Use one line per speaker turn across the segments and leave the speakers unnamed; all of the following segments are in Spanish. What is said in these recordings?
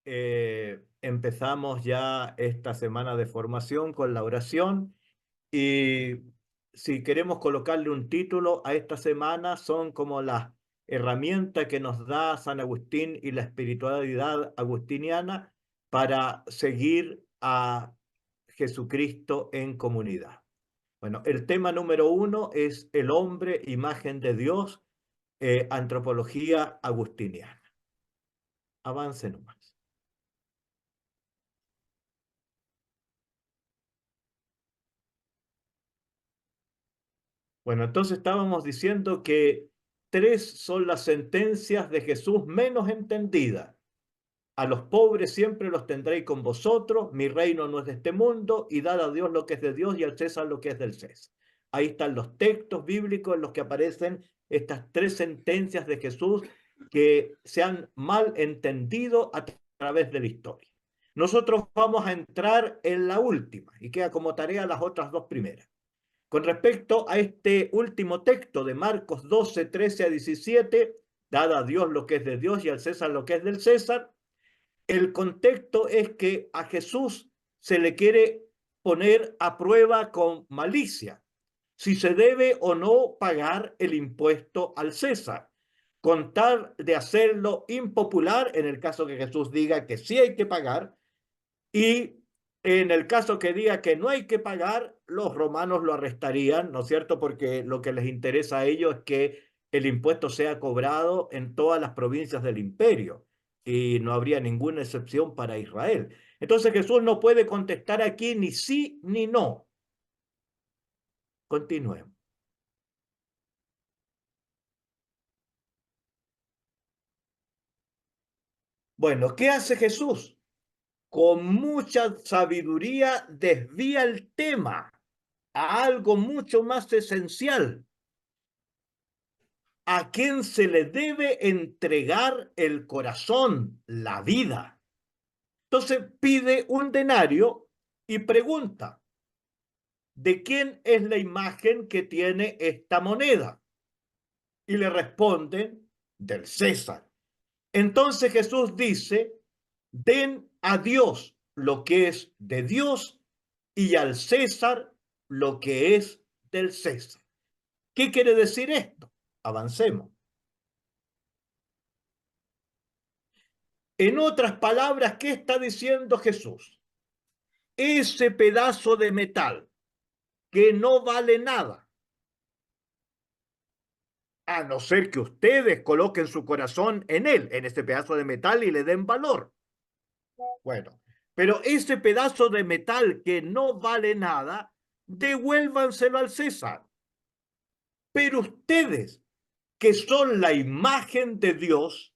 empezamos ya esta semana de formación con la oración y si queremos colocarle un título a esta semana son como las herramientas que nos da San Agustín y la espiritualidad agustiniana para seguir a Jesucristo en comunidad. Bueno, el tema número 1 es el hombre, imagen de Dios, antropología agustiniana. Avance nomás. Bueno, entonces estábamos diciendo que tres son las sentencias de Jesús menos entendidas. A los pobres siempre los tendréis con vosotros, mi reino no es de este mundo, y dad a Dios lo que es de Dios y al César lo que es del César. Ahí están los textos bíblicos en los que aparecen estas tres sentencias de Jesús que se han mal entendido a través de la historia. Nosotros vamos a entrar en la última y queda como tarea las otras dos primeras. Con respecto a este último texto de Marcos 12, 13 a 17, dad a Dios lo que es de Dios y al César lo que es del César, el contexto es que a Jesús se le quiere poner a prueba con malicia si se debe o no pagar el impuesto al César, con tal de hacerlo impopular en el caso que Jesús diga que sí hay que pagar y en el caso que diga que no hay que pagar, los romanos lo arrestarían, ¿no es cierto? Porque lo que les interesa a ellos es que el impuesto sea cobrado en todas las provincias del imperio y no habría ninguna excepción para Israel. Entonces Jesús no puede contestar aquí ni sí ni no. Continuemos. Bueno, ¿qué hace Jesús? Con mucha sabiduría desvía el tema a algo mucho más esencial. ¿A quién se le debe entregar el corazón, la vida? Entonces pide un denario y pregunta, ¿de quién es la imagen que tiene esta moneda? Y le responden, del César. Entonces Jesús dice, den a Dios lo que es de Dios y al César lo que es del César. ¿Qué quiere decir esto? Avancemos. En otras palabras, ¿qué está diciendo Jesús? Ese pedazo de metal que no vale nada, a no ser que ustedes coloquen su corazón en él, en ese pedazo de metal y le den valor. Bueno, pero ese pedazo de metal que no vale nada, devuélvanselo al César. Pero ustedes, que son la imagen de Dios,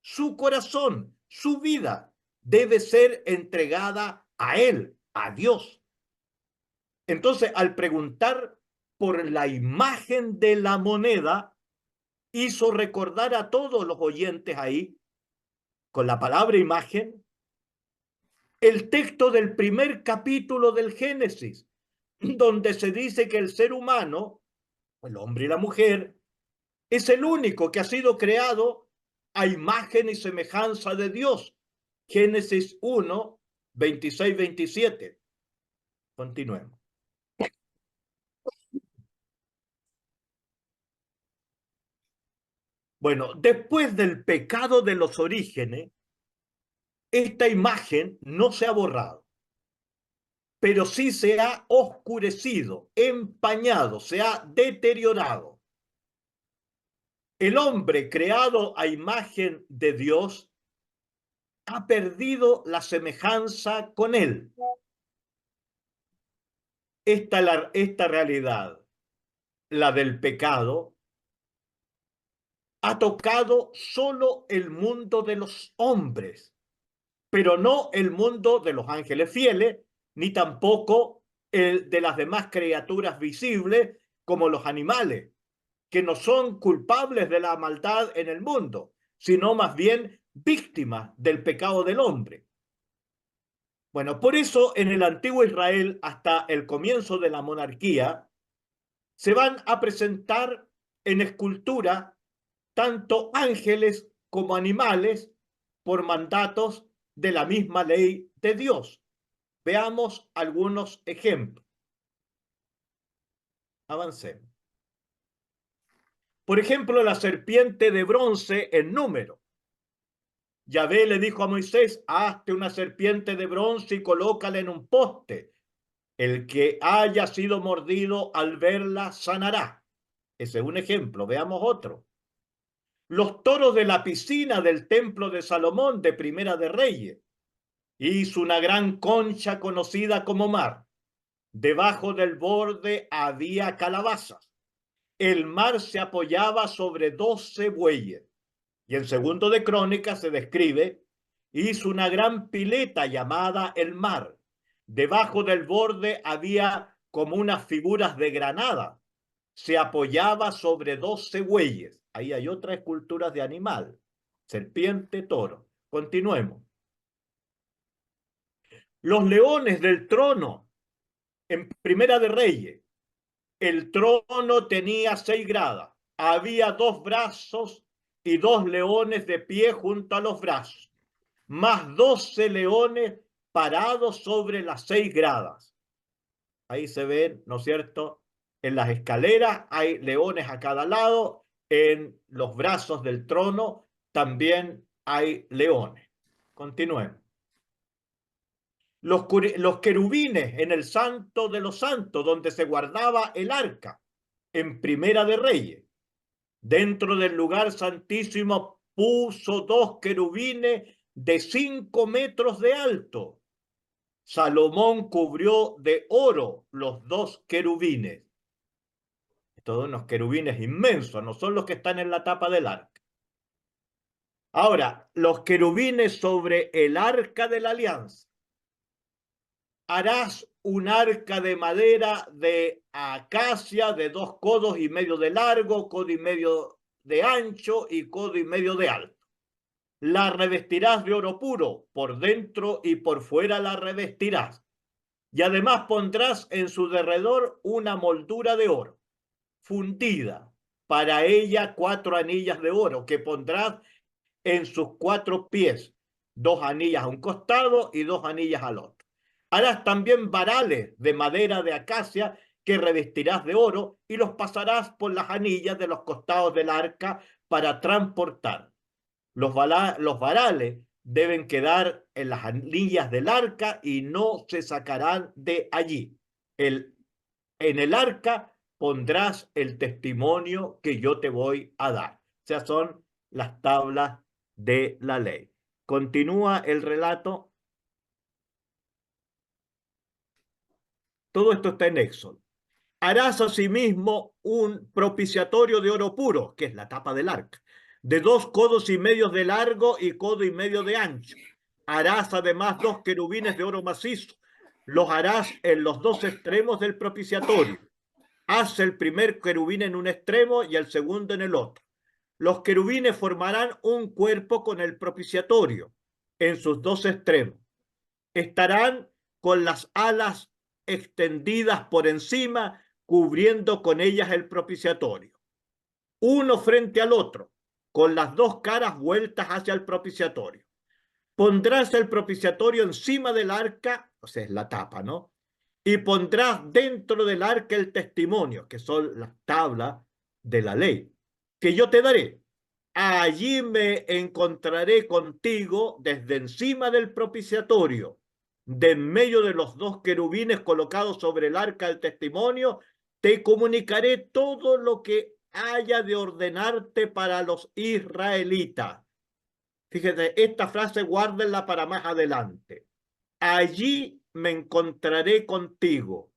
su corazón, su vida, debe ser entregada a Él, a Dios. Entonces, al preguntar por la imagen de la moneda, hizo recordar a todos los oyentes ahí, con la palabra imagen, el texto del primer capítulo del Génesis, donde se dice que el ser humano, el hombre y la mujer, es el único que ha sido creado a imagen y semejanza de Dios. Génesis 1, 26, 27. Continuemos. Bueno, después del pecado de los orígenes, esta imagen no se ha borrado, pero sí se ha oscurecido, empañado, se ha deteriorado. El hombre creado a imagen de Dios ha perdido la semejanza con él. Esta realidad, la del pecado, ha tocado solo el mundo de los hombres, pero no el mundo de los ángeles fieles, ni tampoco el de las demás criaturas visibles como los animales, que no son culpables de la maldad en el mundo, sino más bien víctimas del pecado del hombre. Bueno, por eso en el antiguo Israel, hasta el comienzo de la monarquía, se van a presentar en escultura tanto ángeles como animales por mandatos de la misma ley de Dios. Veamos algunos ejemplos. Avancemos. Por ejemplo, la serpiente de bronce en Número. Yahvé le dijo a Moisés, hazte una serpiente de bronce y colócala en un poste. El que haya sido mordido al verla sanará. Ese es un ejemplo. Veamos otro. Los toros de la piscina del templo de Salomón de Primera de Reyes. Hizo una gran concha conocida como mar. Debajo del borde había calabazas. El mar se apoyaba sobre 12 bueyes. Y en Segundo de Crónicas se describe, hizo una gran pileta llamada el mar. Debajo del borde había como unas figuras de granada. Se apoyaba sobre 12 bueyes. Ahí hay otras esculturas de animal. Serpiente, toro. Continuemos. Los leones del trono en Primera de Reyes. El trono tenía 6 gradas. Había 2 brazos y 2 leones de pie junto a los brazos, más 12 leones parados sobre las 6 gradas. Ahí se ven, ¿no es cierto? En las escaleras hay leones a cada lado, en los brazos del trono también hay leones. Continuemos. Los querubines en el Santo de los Santos, donde se guardaba el arca, en Primera de Reyes. Dentro del lugar santísimo puso 2 querubines de 5 metros de alto. Salomón cubrió de oro los 2 querubines. Todos unos querubines inmensos, no son los que están en la tapa del arca. Ahora, los querubines sobre el arca de la alianza. Harás un arca de madera de acacia de 2 codos y medio de largo, codo y medio de ancho y codo y medio de alto. La revestirás de oro puro, por dentro y por fuera la revestirás. Y además pondrás en su derredor una moldura de oro, fundida, para ella 4 anillas de oro, que pondrás en sus 4 pies, 2 anillas a un costado y 2 anillas al otro. Harás también varales de madera de acacia que revestirás de oro y los pasarás por las anillas de los costados del arca para transportar. Los varales deben quedar en las anillas del arca y no se sacarán de allí. En el arca pondrás el testimonio que yo te voy a dar. O sea, son las tablas de la ley. Continúa el relato. Todo esto está en Éxodo. Harás asimismo un propiciatorio de oro puro, que es la tapa del arca, de 2 codos y medio de largo y codo y medio de ancho. Harás además 2 querubines de oro macizo. Los harás en los 2 extremos del propiciatorio. Haz el primer querubín en un extremo y el segundo en el otro. Los querubines formarán un cuerpo con el propiciatorio en sus 2 extremos. Estarán con las alas extendidas por encima, cubriendo con ellas el propiciatorio. Uno frente al otro, con las 2 caras vueltas hacia el propiciatorio. Pondrás el propiciatorio encima del arca, o sea, es la tapa, ¿no? Y pondrás dentro del arca el testimonio, que son las tablas de la ley, que yo te daré. Allí me encontraré contigo desde encima del propiciatorio, de en medio de los 2 querubines colocados sobre el arca del testimonio, te comunicaré todo lo que haya de ordenarte para los israelitas. Fíjate, esta frase guárdenla para más adelante. Allí me encontraré contigo.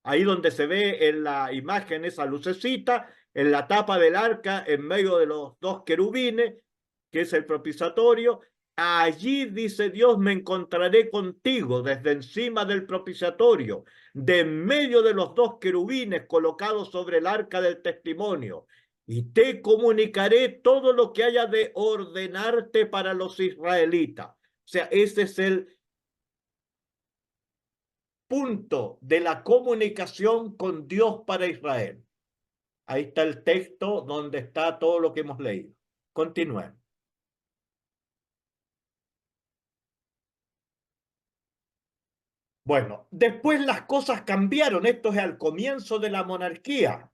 Ahí donde se ve en la imagen esa lucecita, en la tapa del arca, en medio de los 2 querubines, que es el propiciatorio. Allí, dice Dios, me encontraré contigo desde encima del propiciatorio, de en medio de los 2 querubines colocados sobre el arca del testimonio, y te comunicaré todo lo que haya de ordenarte para los israelitas. O sea, ese es el punto de la comunicación con Dios para Israel. Ahí está el texto donde está todo lo que hemos leído. Continuemos. Bueno, después las cosas cambiaron. Esto es al comienzo de la monarquía,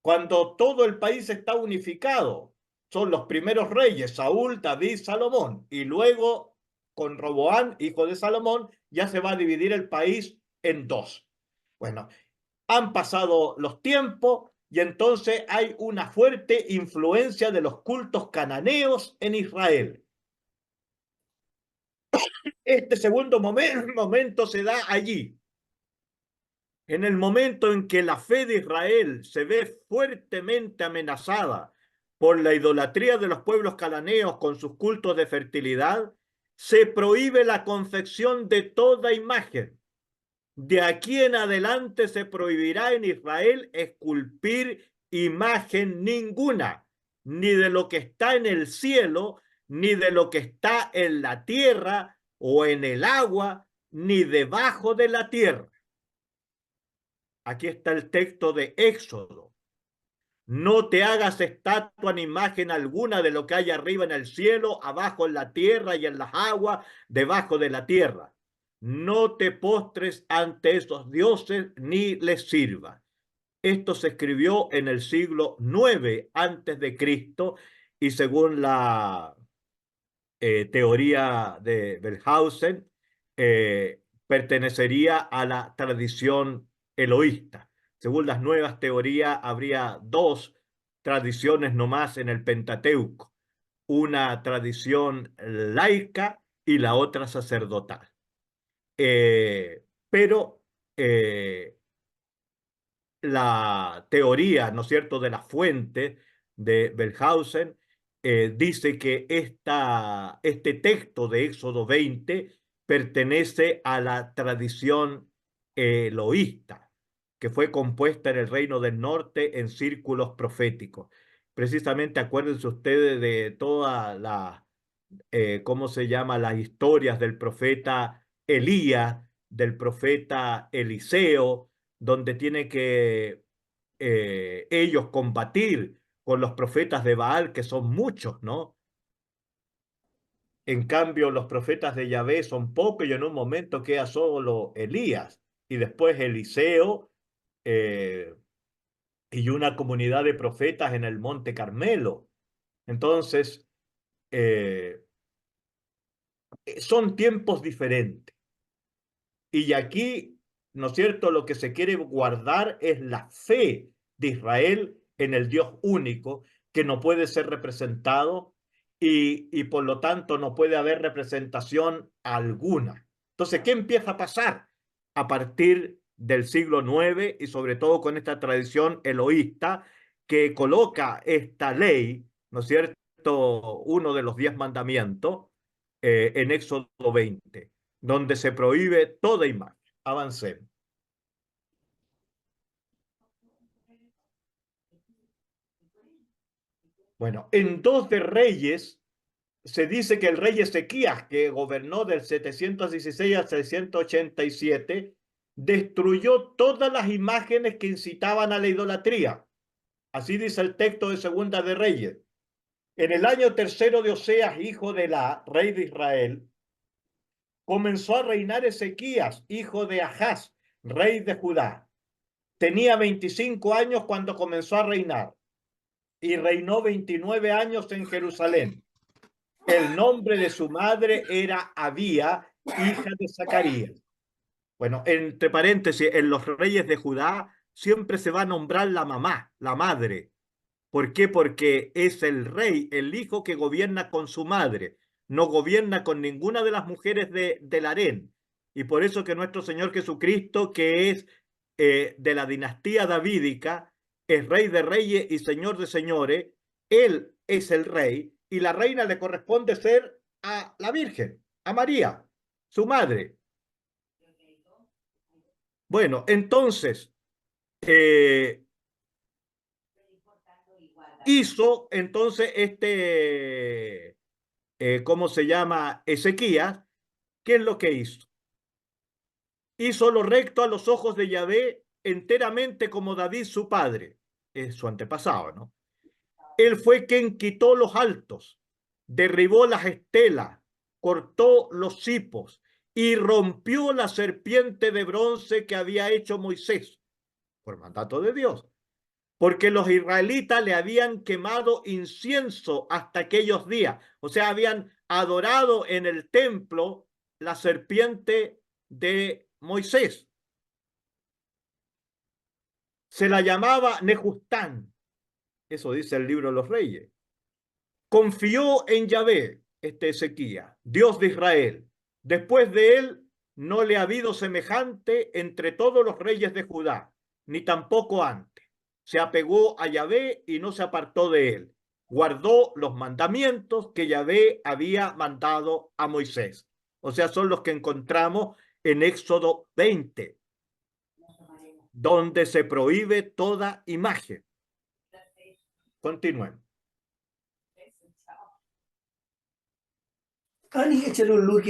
cuando todo el país está unificado. Son los primeros reyes, Saúl, David, Salomón. Y luego, con Roboán, hijo de Salomón, ya se va a dividir el país en dos. Bueno, han pasado los tiempos y entonces hay una fuerte influencia de los cultos cananeos en Israel. Este segundo momento se da allí, en el momento en que la fe de Israel se ve fuertemente amenazada por la idolatría de los pueblos cananeos con sus cultos de fertilidad, se prohíbe la confección de toda imagen. De aquí en adelante se prohibirá en Israel esculpir imagen ninguna, ni de lo que está en el cielo, ni de lo que está en la tierra o en el agua, ni debajo de la tierra. Aquí está el texto de Éxodo. No te hagas estatua ni imagen alguna de lo que hay arriba en el cielo, abajo en la tierra y en las aguas, debajo de la tierra. No te postres ante esos dioses ni les sirvas. Esto se escribió en el siglo IX antes de Cristo y según la teoría de Belhausen, pertenecería a la tradición eloísta. Según las nuevas teorías, habría dos tradiciones nomás en el Pentateuco, una tradición laica y la otra sacerdotal. Pero la teoría, ¿no es cierto?, de la fuente de Belhausen, dice que este texto de Éxodo 20 pertenece a la tradición eloísta, que fue compuesta en el Reino del Norte en círculos proféticos. Precisamente acuérdense ustedes de toda la, ¿cómo se llama?, las historias del profeta Elías, del profeta Eliseo, donde tiene que ellos combatir con los profetas de Baal, que son muchos, ¿no? En cambio, los profetas de Yahvé son pocos y en un momento queda solo Elías y después Eliseo eh, y una comunidad de profetas en el Monte Carmelo. Entonces, eh, son tiempos diferentes. Y aquí, ¿no es cierto?, lo que se quiere guardar es la fe de Israel en el Dios único, que no puede ser representado y por lo tanto no puede haber representación alguna. Entonces, ¿qué empieza a pasar a partir del siglo IX y sobre todo con esta tradición eloísta que coloca esta ley, ¿no es cierto?, uno de los 10 mandamientos en Éxodo 20, donde se prohíbe toda imagen. Avancemos. Bueno, en 2 de Reyes se dice que el rey Ezequías, que gobernó del 716 al 687, destruyó todas las imágenes que incitaban a la idolatría. Así dice el texto de Segunda de Reyes. En el año tercero de Oseas, hijo de la rey de Israel, comenzó a reinar Ezequías, hijo de Ahaz, rey de Judá. Tenía 25 años cuando comenzó a reinar y reinó 29 años en Jerusalén. El nombre de su madre era Abía, hija de Zacarías. Bueno, entre paréntesis, en los reyes de Judá siempre se va a nombrar la mamá, la madre. ¿Por qué? Porque es el rey, el hijo que gobierna con su madre, no gobierna con ninguna de las mujeres del harén. Y por eso que nuestro Señor Jesucristo, que es de la dinastía davídica, es rey de reyes y señor de señores, él es el rey y la reina le corresponde ser a la Virgen, a María, su madre. Bueno, entonces, eh, hizo entonces ¿cómo se llama? Ezequías, ¿qué es lo que hizo? Hizo lo recto a los ojos de Yahvé enteramente como David su padre, es su antepasado, ¿no? Él fue quien quitó los altos, derribó las estelas, cortó los cipos y rompió la serpiente de bronce que había hecho Moisés, por mandato de Dios, porque los israelitas le habían quemado incienso hasta aquellos días, o sea, habían adorado en el templo la serpiente de Moisés. Se la llamaba Nejustán, eso dice el libro de los Reyes. Confió en Yahvé, Ezequías, Dios de Israel. Después de él no le ha habido semejante entre todos los reyes de Judá, ni tampoco antes. Se apegó a Yahvé y no se apartó de él. Guardó los mandamientos que Yahvé había mandado a Moisés. O sea, son los que encontramos en Éxodo 20, donde se prohíbe toda imagen. Continuemos.
Ani, échale un look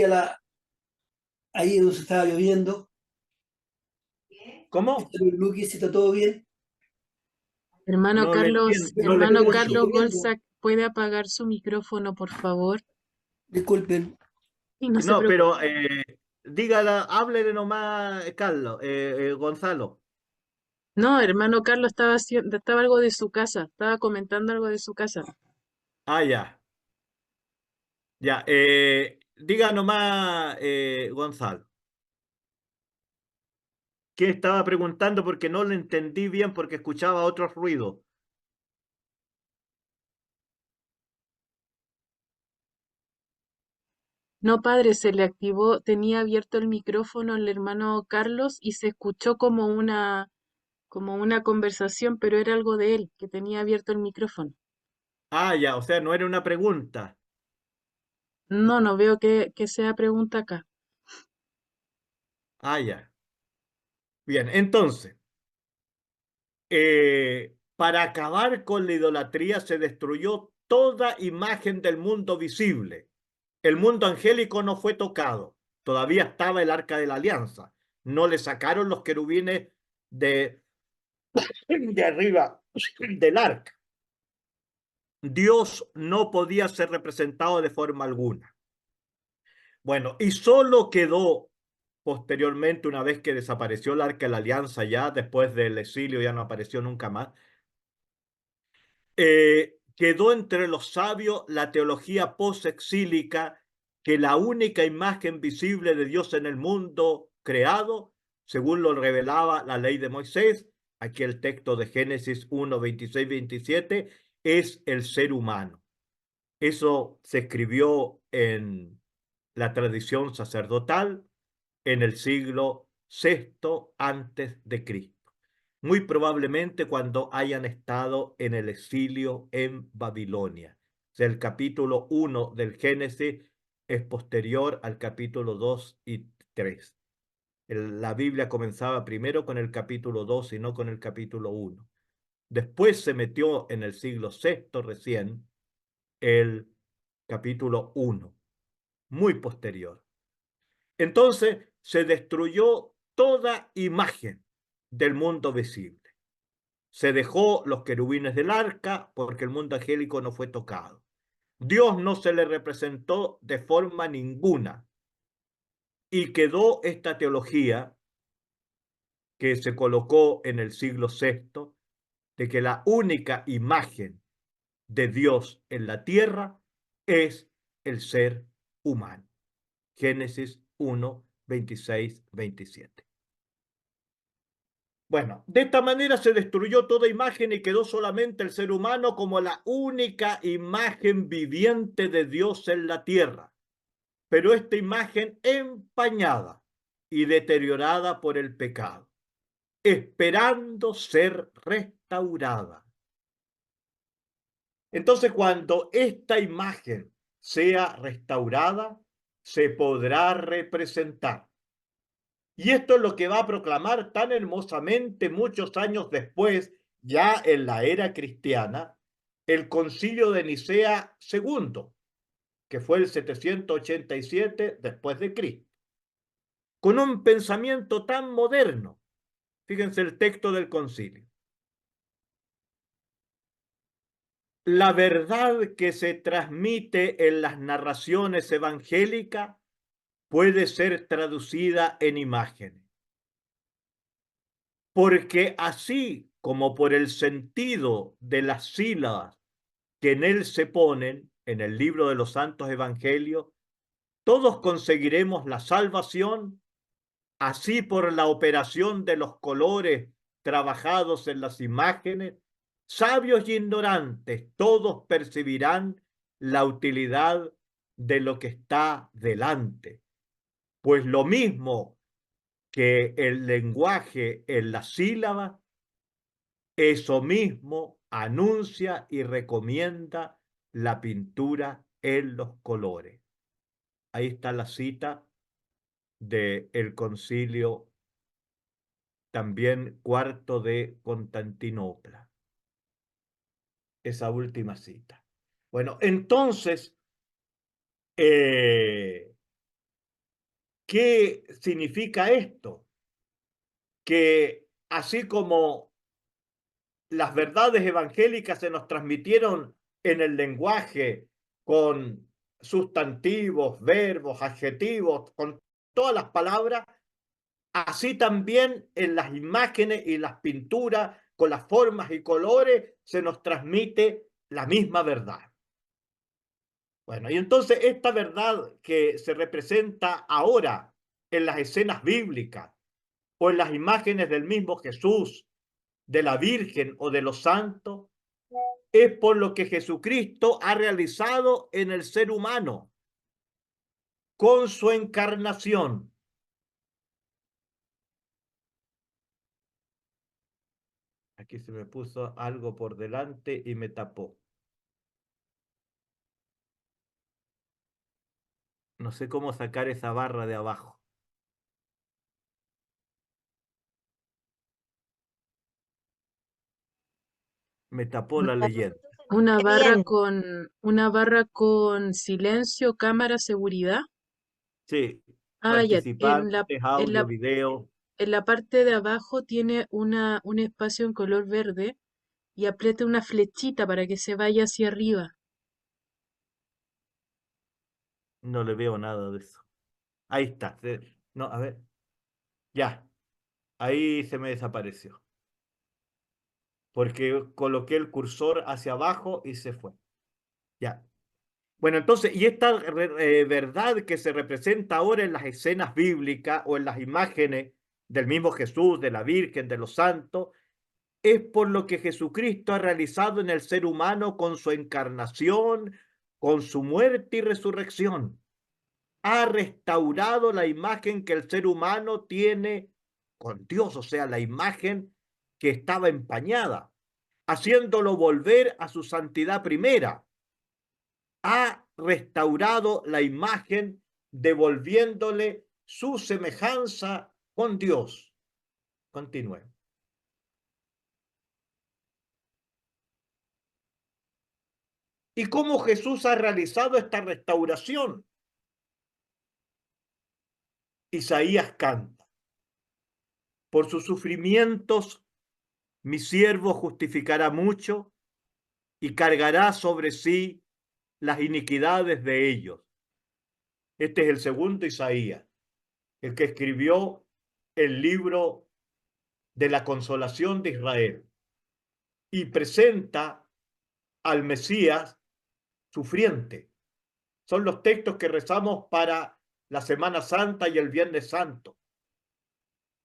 ahí donde se estaba lloviendo.
¿Cómo?
Échale un look si está todo bien.
Hermano
No le entiendo.
Carlos,
No le
hermano
escucho.
Carlos Bolsac, ¿puede apagar su micrófono, por favor?
Disculpen.
Y no se
No,
preocupe.
pero dígala, háblele nomás, Carlos, Gonzalo.
No, hermano Carlos estaba algo de su casa, estaba comentando algo de su casa.
Ah, ya. Ya. Diga nomás, Gonzalo. ¿Qué estaba preguntando? Porque no lo entendí bien porque escuchaba otros ruidos.
No, padre, se le activó, tenía abierto el micrófono el hermano Carlos y se escuchó como una conversación, pero era algo de él, que tenía abierto el micrófono.
Ah, ya, o sea, no era una pregunta.
No, no veo que sea pregunta acá.
Ah, ya. Bien, entonces, para acabar con la idolatría se destruyó toda imagen del mundo visible. El mundo angélico no fue tocado. Todavía estaba el arca de la alianza. No le sacaron los querubines de arriba del arca. Dios no podía ser representado de forma alguna. Bueno, y solo quedó posteriormente, una vez que desapareció el arca de la alianza, ya después del exilio ya no apareció nunca más, quedó entre los sabios la teología posexílica, que la única imagen visible de Dios en el mundo creado, según lo revelaba la ley de Moisés, aquí el texto de Génesis 1, 26, 27, es el ser humano. Eso se escribió en la tradición sacerdotal en el siglo VI antes de Cristo, muy probablemente cuando hayan estado en el exilio en Babilonia. O sea, el capítulo 1 del Génesis es posterior al capítulo 2 y 3. La Biblia comenzaba primero con el capítulo 2 y no con el capítulo 1. Después se metió en el siglo VI recién el capítulo 1, muy posterior. Entonces se destruyó toda imagen del mundo visible. Se dejó los querubines del arca porque el mundo angélico no fue tocado. Dios no se le representó de forma ninguna y quedó esta teología que se colocó en el siglo VI de que la única imagen de Dios en la tierra es el ser humano. Génesis 1, 26, 27. Bueno, de esta manera se destruyó toda imagen y quedó solamente el ser humano como la única imagen viviente de Dios en la tierra. Pero esta imagen empañada y deteriorada por el pecado, esperando ser restaurada. Entonces, cuando esta imagen sea restaurada, se podrá representar. Y esto es lo que va a proclamar tan hermosamente muchos años después, ya en la era cristiana, el Concilio de Nicea II, que fue el 787 después de Cristo, con un pensamiento tan moderno. Fíjense el texto del concilio. La verdad que se transmite en las narraciones evangélicas puede ser traducida en imágenes. Porque así como por el sentido de las sílabas que en él se ponen, en el libro de los Santos Evangelios, todos conseguiremos la salvación, así por la operación de los colores trabajados en las imágenes, sabios y ignorantes, todos percibirán la utilidad de lo que está delante. Pues lo mismo que el lenguaje en la sílaba, eso mismo anuncia y recomienda la pintura en los colores. Ahí está la cita del concilio también cuarto de Constantinopla. Esa última cita. Bueno, entonces, ¿qué significa esto? Que así como las verdades evangélicas se nos transmitieron en el lenguaje con sustantivos, verbos, adjetivos, con todas las palabras, así también en las imágenes y las pinturas, con las formas y colores, se nos transmite la misma verdad. Bueno, y entonces esta verdad que se representa ahora en las escenas bíblicas o en las imágenes del mismo Jesús, de la Virgen o de los santos, es por lo que Jesucristo ha realizado en el ser humano con su encarnación. Aquí se me puso algo por delante y me tapó. No sé cómo sacar esa barra de abajo. Me tapó la leyenda.
Una barra con silencio, cámara, seguridad.
Sí,
Ah, ya.
participantes, audio, video.
En la parte de abajo tiene un espacio en color verde y apriete una flechita para que se vaya hacia arriba.
No le veo nada de eso. Ahí está. No, a ver. Ya. Ahí se me desapareció. Porque coloqué el cursor hacia abajo y se fue. Ya. Bueno, entonces, y esta verdad que se representa ahora en las escenas bíblicas o en las imágenes del mismo Jesús, de la Virgen, de los santos, es por lo que Jesucristo ha realizado en el ser humano con su encarnación, con su muerte y resurrección. Ha restaurado la imagen que el ser humano tiene con Dios, o sea, la imagen que estaba empañada, haciéndolo volver a su santidad primera. Ha restaurado la imagen, devolviéndole su semejanza con Dios. Continúe. ¿Y cómo Jesús ha realizado esta restauración? Isaías canta: por sus sufrimientos mi siervo justificará mucho y cargará sobre sí las iniquidades de ellos. Este es el segundo Isaías, el que escribió el libro de la consolación de Israel y presenta al Mesías sufriente. Son los textos que rezamos para la Semana Santa y el Viernes Santo.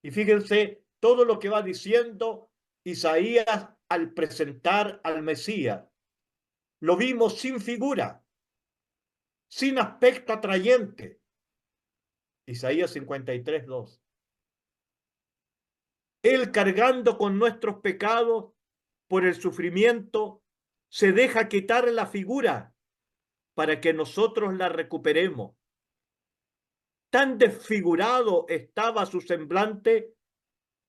Y fíjense todo lo que va diciendo Isaías al presentar al Mesías. Lo vimos sin figura, sin aspecto atrayente. Isaías 53:2. Él, cargando con nuestros pecados por el sufrimiento, se deja quitar la figura para que nosotros la recuperemos. Tan desfigurado estaba su semblante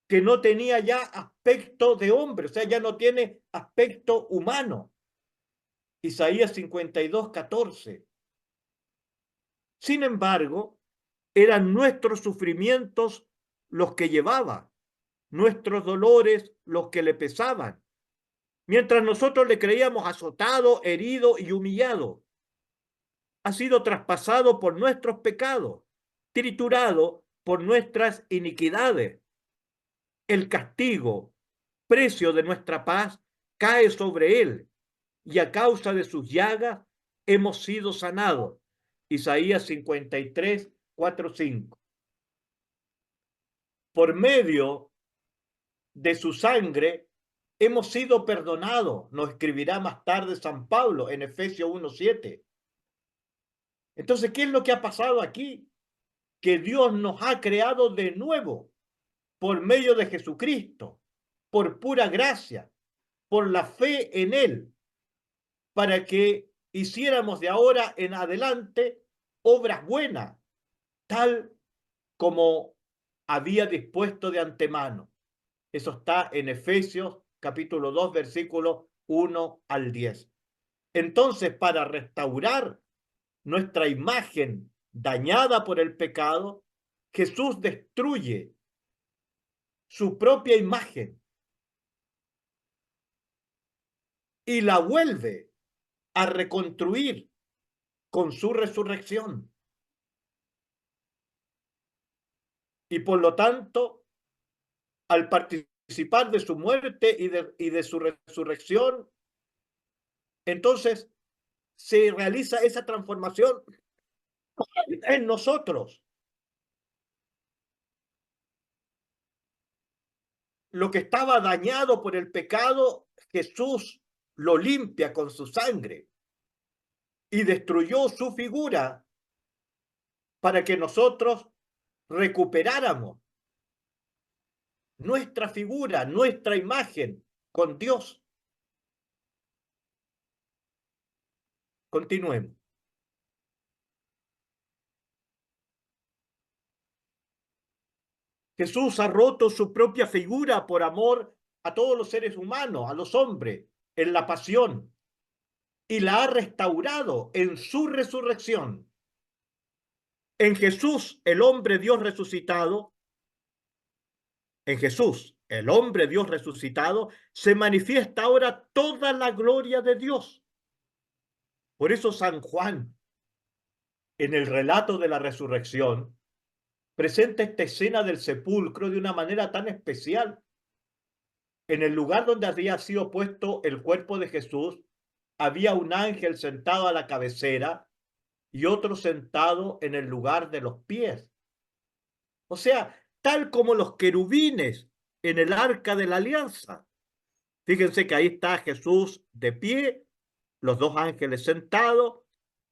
que no tenía ya aspecto de hombre, o sea, ya no tiene aspecto humano. Isaías 52:14. Sin embargo, eran nuestros sufrimientos los que llevaba, nuestros dolores los que le pesaban, mientras nosotros le creíamos azotado, herido y humillado. Ha sido traspasado por nuestros pecados, triturado por nuestras iniquidades. El castigo, precio de nuestra paz, cae sobre él, y a causa de sus llagas hemos sido sanados. Isaías 53, 4, 5. Por medio de su sangre hemos sido perdonados, nos escribirá más tarde San Pablo en Efesios 1, 7. Entonces, ¿qué es lo que ha pasado aquí? Que Dios nos ha creado de nuevo por medio de Jesucristo, por pura gracia, por la fe en Él, para que hiciéramos de ahora en adelante obras buenas, tal como había dispuesto de antemano. Eso está en Efesios capítulo 2, versículos 1 al 10. Entonces, para restaurar nuestra imagen dañada por el pecado, Jesús destruye su propia imagen y la vuelve a reconstruir con su resurrección. Y por lo tanto, al participar de su muerte y de su resurrección, entonces se realiza esa transformación en nosotros. Lo que estaba dañado por el pecado, Jesús lo limpia con su sangre y destruyó su figura para que nosotros recuperáramos nuestra figura, nuestra imagen con Dios. Continuemos. Jesús ha roto su propia figura por amor a todos los seres humanos, a los hombres, en la pasión, y la ha restaurado en su resurrección. En Jesús, el hombre Dios resucitado, en Jesús, el hombre Dios resucitado, se manifiesta ahora toda la gloria de Dios. Por eso San Juan, en el relato de la resurrección, presenta esta escena del sepulcro de una manera tan especial. En el lugar donde había sido puesto el cuerpo de Jesús, había un ángel sentado a la cabecera y otro sentado en el lugar de los pies. O sea, tal como los querubines en el arca de la alianza. Fíjense que ahí está Jesús de pie, los dos ángeles sentados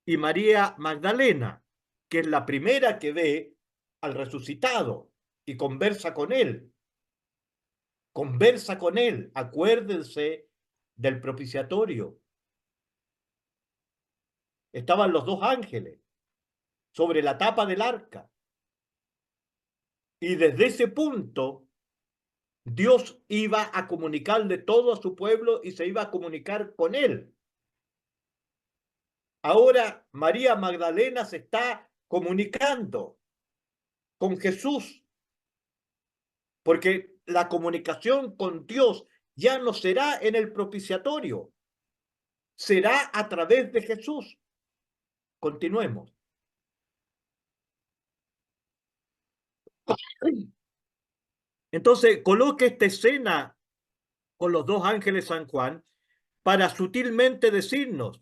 y María Magdalena, que es la primera que ve al resucitado y conversa con él. Conversa con él. Acuérdense del propiciatorio. Estaban los dos ángeles sobre la tapa del arca. Y desde ese punto, Dios iba a comunicarle todo a su pueblo y se iba a comunicar con él. Ahora María Magdalena se está comunicando con Jesús, porque la comunicación con Dios ya no será en el propiciatorio, será a través de Jesús. Continuemos. Entonces, coloque esta escena con los dos ángeles San Juan para sutilmente decirnos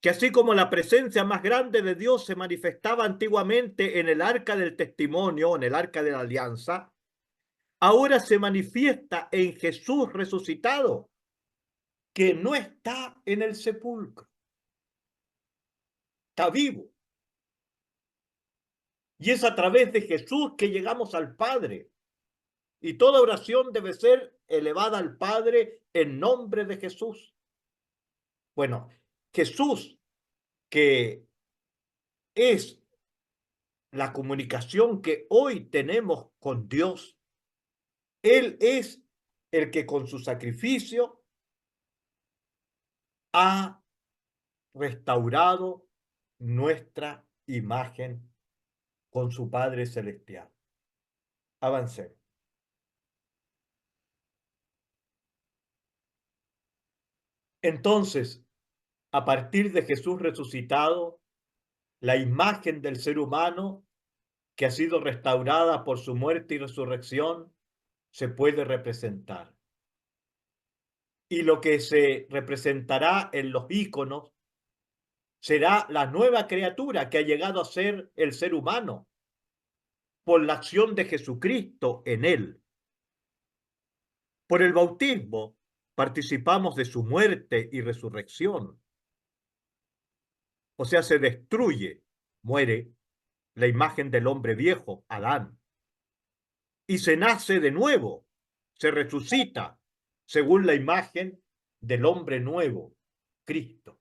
que así como la presencia más grande de Dios se manifestaba antiguamente en el arca del testimonio, en el arca de la alianza, ahora se manifiesta en Jesús resucitado, que no está en el sepulcro, está vivo. Y es a través de Jesús que llegamos al Padre. Y toda oración debe ser elevada al Padre en nombre de Jesús. Bueno, Jesús, que es la comunicación que hoy tenemos con Dios, Él es el que con su sacrificio ha restaurado nuestra imagen con su Padre Celestial. Avancemos. Entonces, a partir de Jesús resucitado, la imagen del ser humano que ha sido restaurada por su muerte y resurrección, se puede representar. Y lo que se representará en los íconos será la nueva criatura que ha llegado a ser el ser humano por la acción de Jesucristo en él. Por el bautismo participamos de su muerte y resurrección. O sea, se destruye, muere la imagen del hombre viejo, Adán, y se nace de nuevo, se resucita según la imagen del hombre nuevo, Cristo.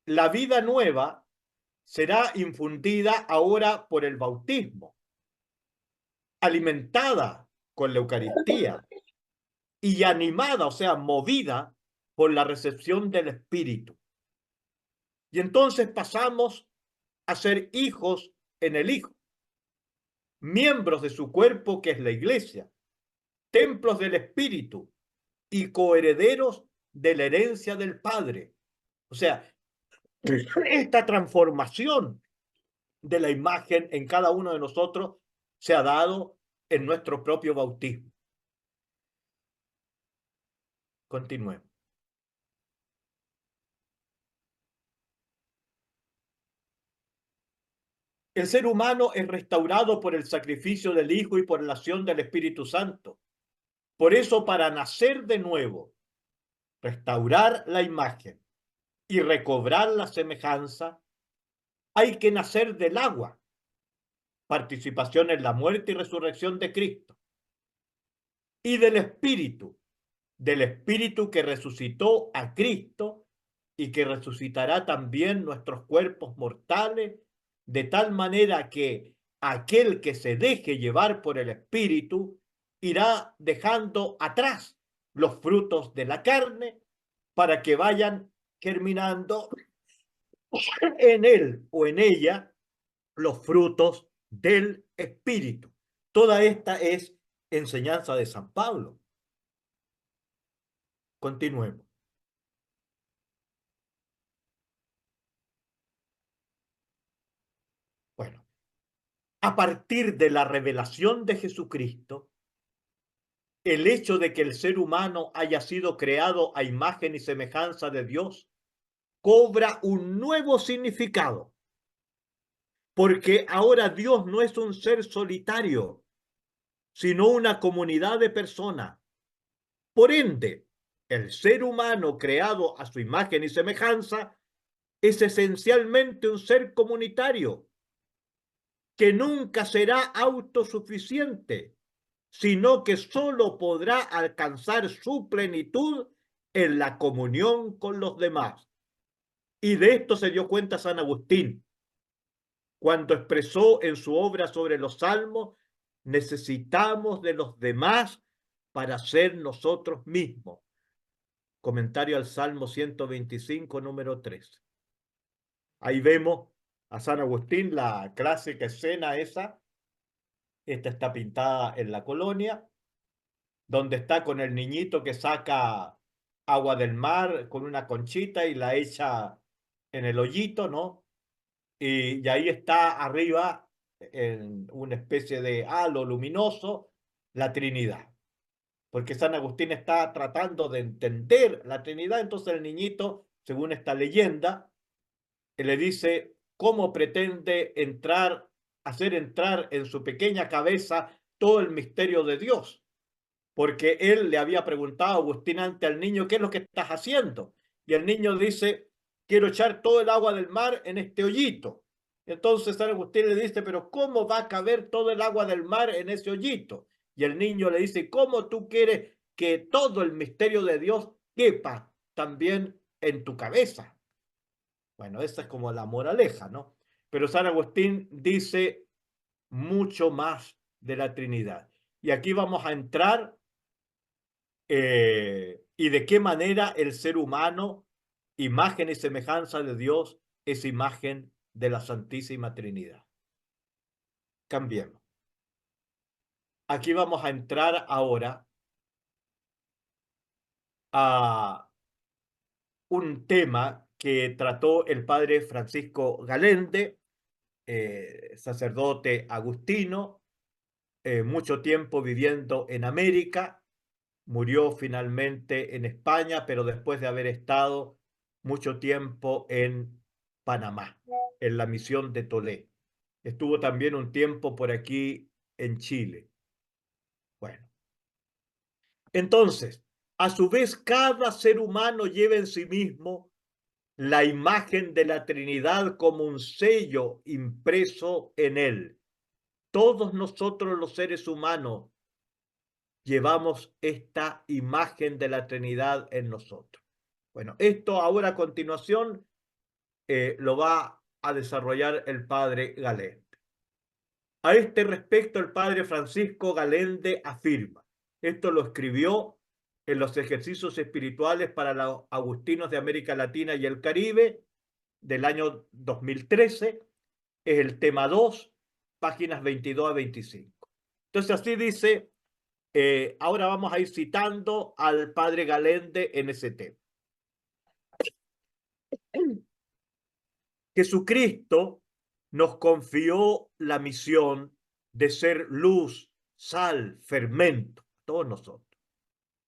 La vida nueva será infundida ahora por el bautismo, alimentada con la Eucaristía y animada, o sea, movida por la recepción del Espíritu. Y entonces pasamos a ser hijos en el Hijo, miembros de su cuerpo que es la Iglesia, templos del Espíritu y coherederos de la herencia del Padre. O sea, esta transformación de la imagen en cada uno de nosotros se ha dado en nuestro propio bautismo. Continuemos. El ser humano es restaurado por el sacrificio del Hijo y por la acción del Espíritu Santo. Por eso, para nacer de nuevo, restaurar la imagen y recobrar la semejanza, hay que nacer del agua, participación en la muerte y resurrección de Cristo, y del Espíritu que resucitó a Cristo y que resucitará también nuestros cuerpos mortales, de tal manera que aquel que se deje llevar por el Espíritu irá dejando atrás los frutos de la carne para que vayan germinando en él o en ella los frutos del Espíritu. Toda esta es enseñanza de San Pablo. Continuemos. Bueno, a partir de la revelación de Jesucristo, el hecho de que el ser humano haya sido creado a imagen y semejanza de Dios cobra un nuevo significado, porque ahora Dios no es un ser solitario, sino una comunidad de personas. Por ende, el ser humano creado a su imagen y semejanza es esencialmente un ser comunitario que nunca será autosuficiente, sino que solo podrá alcanzar su plenitud en la comunión con los demás. Y de esto se dio cuenta San Agustín cuando expresó en su obra sobre los salmos: necesitamos de los demás para ser nosotros mismos. Comentario al Salmo 125, número 3. Ahí vemos a San Agustín, la clásica escena esa. Esta está pintada en la Colonia, donde está con el niñito que saca agua del mar con una conchita y la echa en el hoyito, ¿no? Y ahí está arriba, en una especie de halo luminoso, la Trinidad. Porque San Agustín está tratando de entender la Trinidad, entonces el niñito, según esta leyenda, le dice cómo pretende hacer entrar en su pequeña cabeza todo el misterio de Dios. Porque él le había preguntado a Agustín ante al niño: ¿qué es lo que estás haciendo? Y el niño dice: quiero echar todo el agua del mar en este hoyito. Entonces San Agustín le dice: pero ¿cómo va a caber todo el agua del mar en ese hoyito? Y el niño le dice: ¿cómo tú quieres que todo el misterio de Dios quepa también en tu cabeza? Bueno, esa es como la moraleja, ¿no? Pero San Agustín dice mucho más de la Trinidad. Y aquí vamos a entrar y de qué manera el ser humano, imagen y semejanza de Dios, es imagen de la Santísima Trinidad. Cambiemos. Aquí vamos a entrar ahora a un tema que trató el padre Francisco Galende sacerdote agustino, mucho tiempo viviendo en América, murió finalmente en España, pero después de haber estado mucho tiempo en Panamá, en la misión de Tolé. Estuvo también un tiempo por aquí en Chile. Bueno, entonces, a su vez, cada ser humano lleva en sí mismo la imagen de la Trinidad como un sello impreso en él. Todos nosotros los seres humanos llevamos esta imagen de la Trinidad en nosotros. Bueno, esto ahora a continuación lo va a desarrollar el padre Galende. A este respecto, el padre Francisco Galende afirma, esto lo escribió en los ejercicios espirituales para los agustinos de América Latina y el Caribe del año 2013, es el tema 2, páginas 22 a 25. Entonces así dice, ahora vamos a ir citando al padre Galende en ese tema. Jesucristo nos confió la misión de ser luz, sal, fermento, todos nosotros.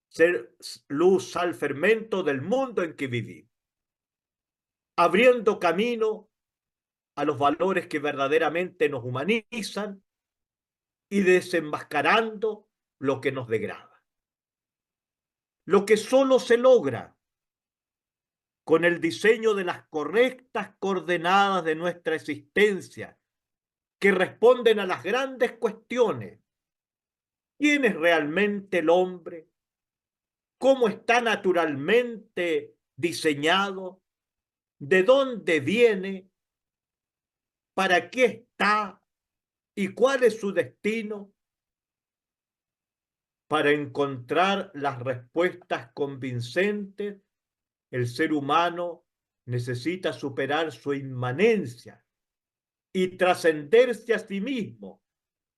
Ser luz, sal, fermento del mundo en que vivimos. Abriendo camino a los valores que verdaderamente nos humanizan y desenmascarando lo que nos degrada. Lo que solo se logra con el diseño de las correctas coordenadas de nuestra existencia, que responden a las grandes cuestiones. ¿Quién es realmente el hombre? ¿Cómo está naturalmente diseñado? ¿De dónde viene? ¿Para qué está? ¿Y cuál es su destino? Para encontrar las respuestas convincentes, el ser humano necesita superar su inmanencia y trascenderse a sí mismo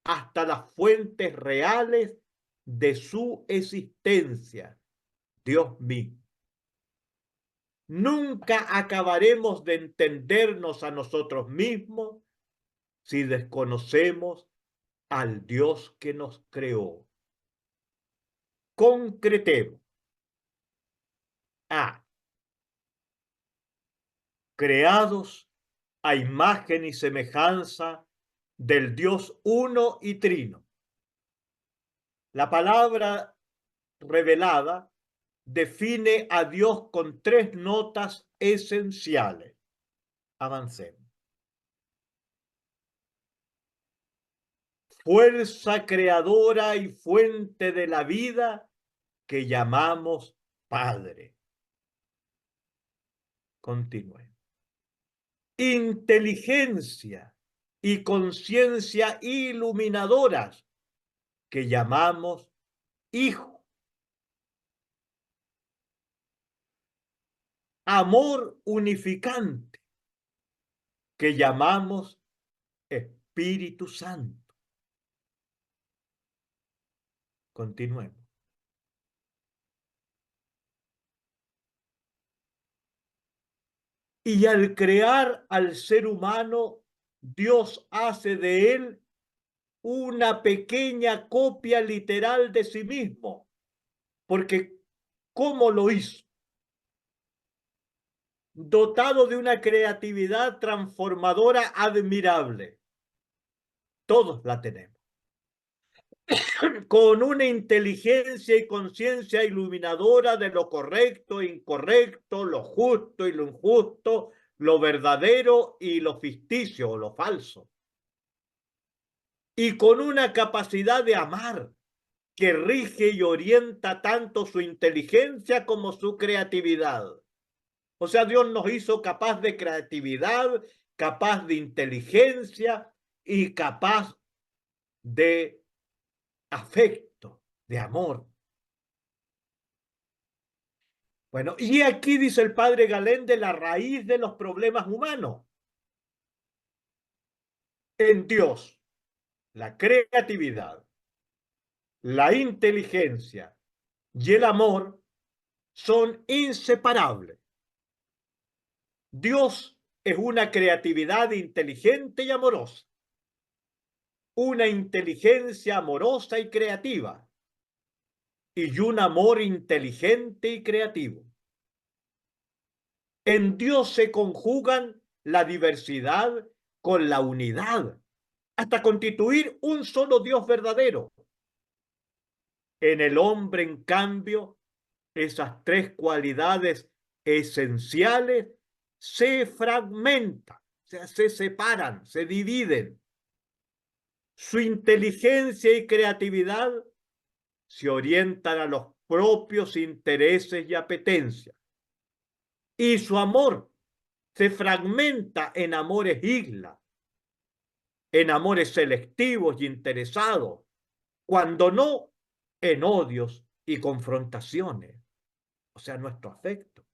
hasta las fuentes reales de su existencia, Dios mismo. Nunca acabaremos de entendernos a nosotros mismos si desconocemos al Dios que nos creó. Concretemos. A. Creados a imagen y semejanza del Dios uno y trino. La palabra revelada define a Dios con 3 notas esenciales. Avancemos. Fuerza creadora y fuente de la vida que llamamos Padre. Continuemos. Inteligencia y conciencia iluminadoras que llamamos Hijo. Amor unificante que llamamos Espíritu Santo. Continuemos. Y al crear al ser humano, Dios hace de él una pequeña copia literal de sí mismo. Porque, ¿cómo lo hizo? Dotado de una creatividad transformadora admirable. Todos la tenemos. Con una inteligencia y conciencia iluminadora de lo correcto e incorrecto, lo justo y lo injusto, lo verdadero y lo ficticio o lo falso. Y con una capacidad de amar que rige y orienta tanto su inteligencia como su creatividad. O sea, Dios nos hizo capaz de creatividad, capaz de inteligencia y capaz de afecto, de amor. Bueno, y aquí dice el padre Galende la raíz de los problemas humanos. En Dios, la creatividad, la inteligencia y el amor son inseparables. Dios es una creatividad inteligente y amorosa. Una inteligencia amorosa y creativa. Y un amor inteligente y creativo. En Dios se conjugan la diversidad con la unidad, hasta constituir un solo Dios verdadero. En el hombre, en cambio, esas tres cualidades esenciales se fragmentan, o sea, se separan, se dividen. Su inteligencia y creatividad se orientan a los propios intereses y apetencias. Y su amor se fragmenta en amores isla, en amores selectivos y interesados, cuando no en odios y confrontaciones, o sea, nuestro afecto.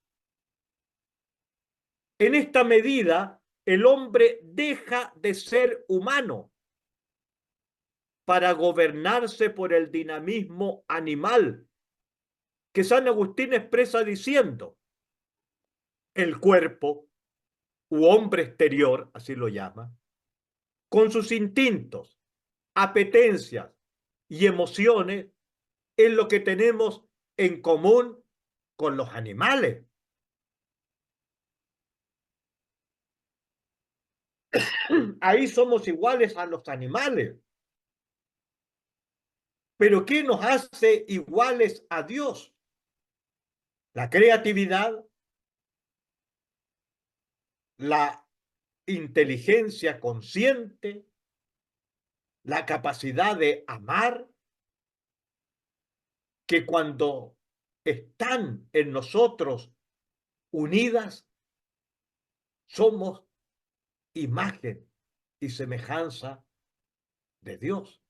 En esta medida, el hombre deja de ser humano para gobernarse por el dinamismo animal, que San Agustín expresa diciendo, el cuerpo, u hombre exterior, así lo llama, con sus instintos, apetencias y emociones, es lo que tenemos en común con los animales. Ahí somos iguales a los animales. Pero ¿qué nos hace iguales a Dios? La creatividad, la inteligencia consciente, la capacidad de amar, que cuando están en nosotros unidas, somos imagen y semejanza de Dios.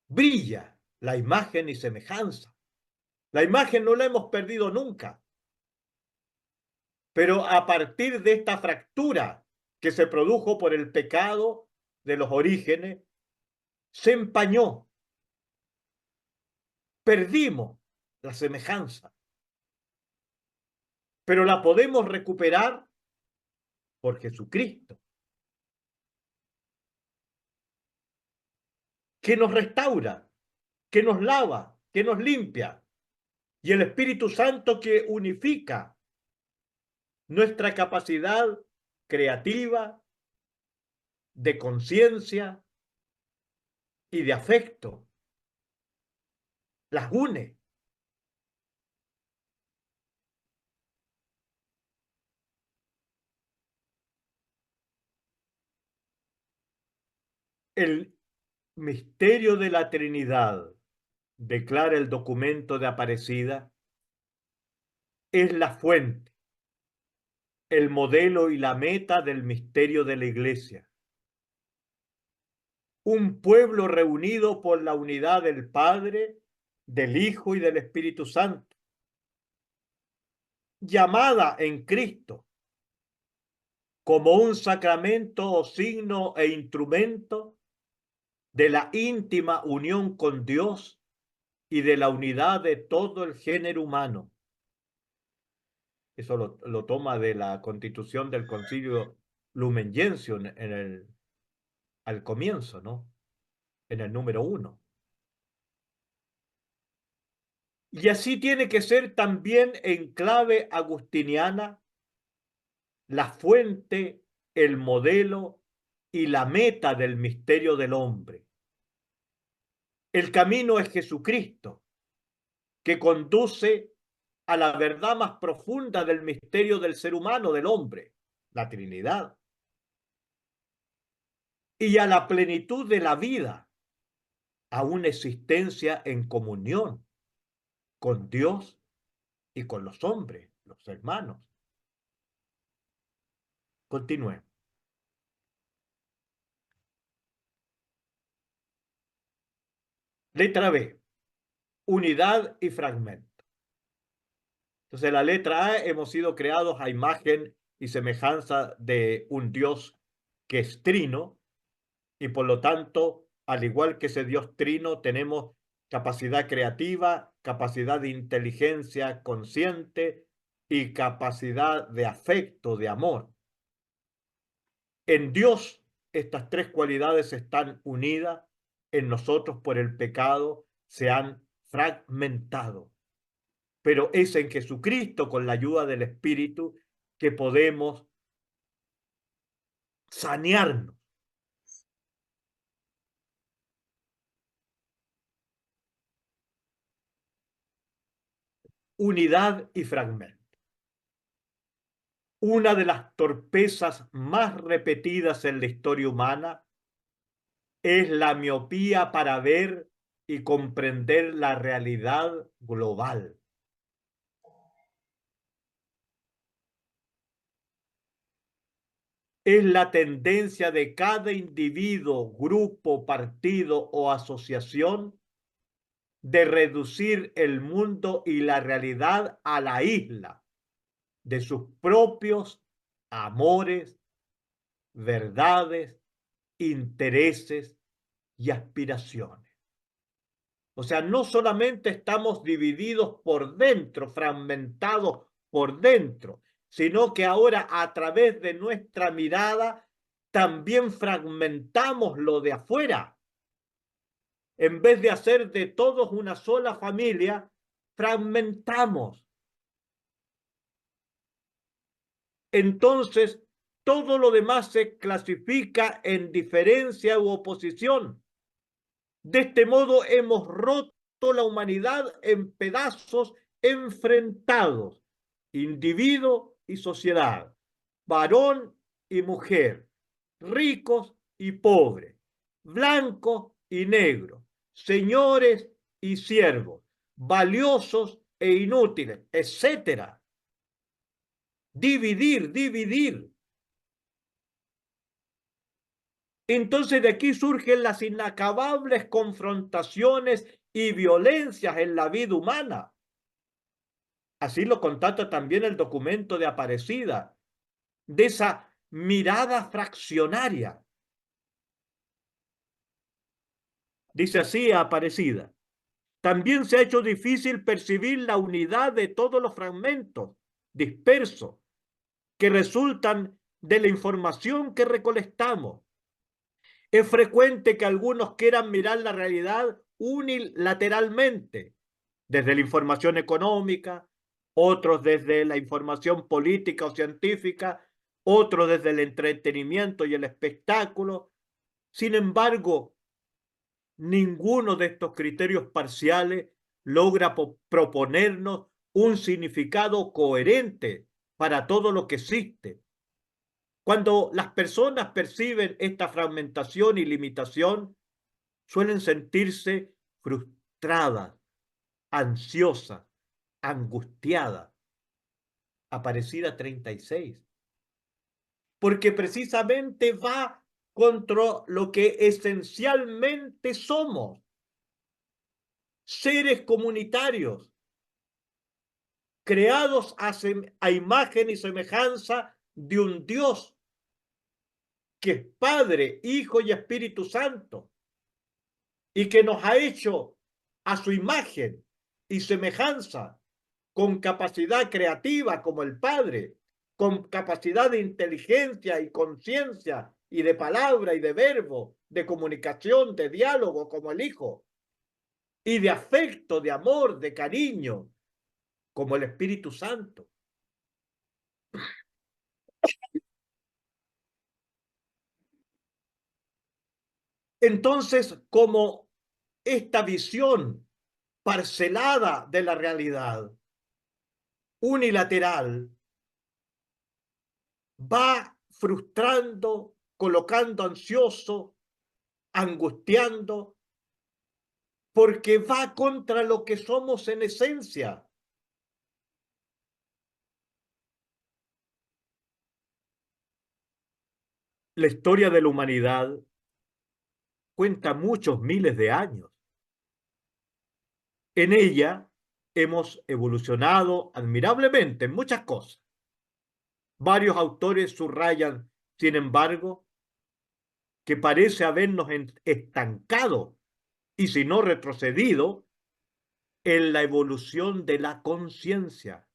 Brilla la imagen y semejanza. La imagen no la hemos perdido nunca, pero a partir de esta fractura que se produjo por el pecado de los orígenes, se empañó. Perdimos la semejanza, pero la podemos recuperar por Jesucristo, que nos restaura, que nos lava, que nos limpia, y el Espíritu Santo que unifica nuestra capacidad creativa, de conciencia y de afecto. Las une. El misterio de la Trinidad, declara el documento de Aparecida, es la fuente, el modelo y la meta del misterio de la Iglesia. Un pueblo reunido por la unidad del Padre, del Hijo y del Espíritu Santo, llamada en Cristo como un sacramento o signo e instrumento de la íntima unión con Dios y de la unidad de todo el género humano. Eso lo toma de la constitución del Concilio Lumen Gentium al comienzo, ¿no? En el número 1. Y así tiene que ser también en clave agustiniana la fuente, el modelo y la meta del misterio del hombre. El camino es Jesucristo, que conduce a la verdad más profunda del misterio del ser humano, del hombre, la Trinidad, y a la plenitud de la vida, a una existencia en comunión con Dios y con los hombres, los hermanos. Continúe. Letra B, unidad y fragmento. Entonces, la letra A, hemos sido creados a imagen y semejanza de un Dios que es trino, y por lo tanto, al igual que ese Dios trino, tenemos capacidad creativa, capacidad de inteligencia consciente, y capacidad de afecto, de amor. En Dios estas tres cualidades están unidas, en nosotros por el pecado se han fragmentado. Pero es en Jesucristo, con la ayuda del Espíritu, que podemos sanearnos. Unidad y fragmento. Una de las torpezas más repetidas en la historia humana es la miopía para ver y comprender la realidad global. Es la tendencia de cada individuo, grupo, partido o asociación de reducir el mundo y la realidad a la isla de sus propios amores, verdades, intereses y aspiraciones. O sea, no solamente estamos divididos por dentro, fragmentados por dentro, sino que ahora a través de nuestra mirada también fragmentamos lo de afuera. En vez de hacer de todos una sola familia, fragmentamos. Entonces, todo lo demás se clasifica en diferencia u oposición. De este modo hemos roto la humanidad en pedazos enfrentados, individuo y sociedad, varón y mujer, ricos y pobres, blancos y negros, señores y siervos, valiosos e inútiles, etc. Dividir, dividir. Entonces de aquí surgen las inacabables confrontaciones y violencias en la vida humana. Así lo constata también el documento de Aparecida, de esa mirada fraccionaria. Dice así Aparecida: también se ha hecho difícil percibir la unidad de todos los fragmentos dispersos que resultan de la información que recolectamos. Es frecuente que algunos quieran mirar la realidad unilateralmente, desde la información económica, otros desde la información política o científica, otros desde el entretenimiento y el espectáculo. Sin embargo, ninguno de estos criterios parciales logra proponernos un significado coherente para todo lo que existe. Cuando las personas perciben esta fragmentación y limitación, suelen sentirse frustradas, ansiosas, angustiadas. Aparecida 36. Porque precisamente va contra lo que esencialmente somos: seres comunitarios, creados a imagen y semejanza de un Dios que es Padre, Hijo y Espíritu Santo, y que nos ha hecho a su imagen y semejanza, con capacidad creativa como el Padre, con capacidad de inteligencia y conciencia y de palabra y de verbo, de comunicación, de diálogo como el Hijo, y de afecto, de amor, de cariño como el Espíritu Santo. Entonces, como esta visión parcelada de la realidad, unilateral, va frustrando, colocando ansioso, angustiando, porque va contra lo que somos en esencia. La historia de la humanidad cuenta muchos miles de años. En ella hemos evolucionado admirablemente en muchas cosas. Varios autores subrayan, sin embargo, que parece habernos estancado, y si no retrocedido, en la evolución de la conciencia.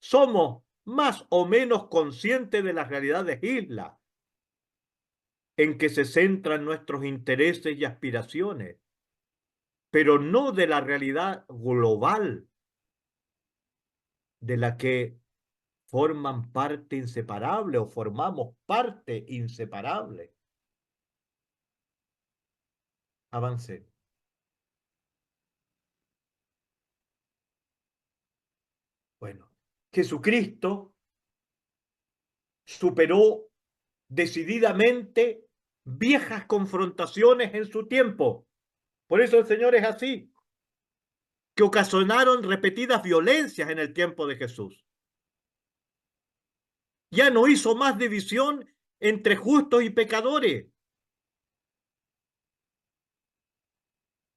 somos más o menos conscientes de las realidades islas en que se centran nuestros intereses y aspiraciones, pero no de la realidad global de la que forman parte inseparable o formamos parte inseparable. Avancé. Bueno, Jesucristo superó decididamente viejas confrontaciones en su tiempo. Por eso el Señor es así, que ocasionaron repetidas violencias en el tiempo de Jesús. Ya no hizo más división entre justos y pecadores.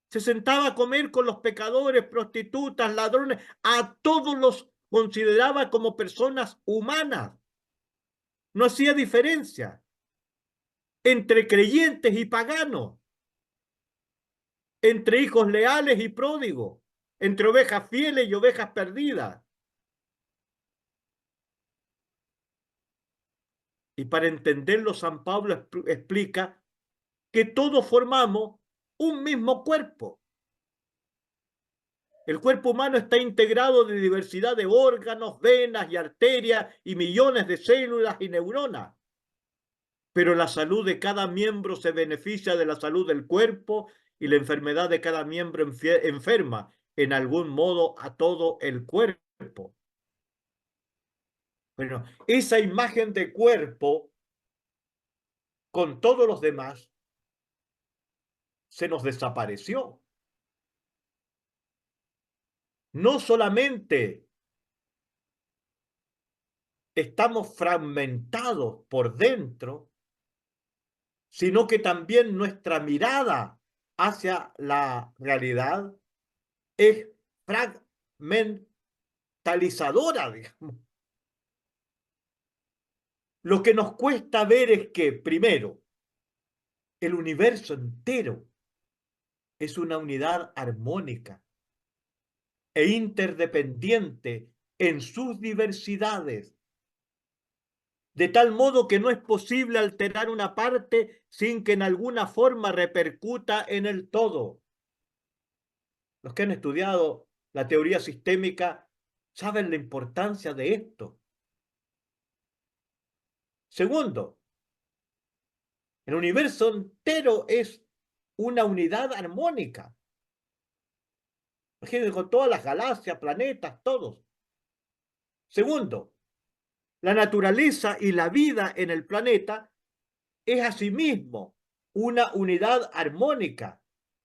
Se sentaba a comer con los pecadores, prostitutas, ladrones, a todos los consideraba como personas humanas. No hacía diferencia entre creyentes y paganos, entre hijos leales y pródigos, entre ovejas fieles y ovejas perdidas. Y para entenderlo, San Pablo explica que todos formamos un mismo cuerpo. El cuerpo humano está integrado de diversidad de órganos, venas y arterias y millones de células y neuronas. Pero la salud de cada miembro se beneficia de la salud del cuerpo y la enfermedad de cada miembro enferma en algún modo a todo el cuerpo. Bueno, esa imagen de cuerpo con todos los demás se nos desapareció. No solamente estamos fragmentados por dentro, sino que también nuestra mirada hacia la realidad es fragmentalizadora, digamos. Lo que nos cuesta ver es que, primero, el universo entero es una unidad armónica e interdependiente en sus diversidades, de tal modo que no es posible alterar una parte sin que en alguna forma repercuta en el todo. Los que han estudiado la teoría sistémica saben la importancia de esto. Segundo, el universo entero es una unidad armónica. Imagínense con todas las galaxias, planetas, todos. Segundo, la naturaleza y la vida en el planeta es asimismo una unidad armónica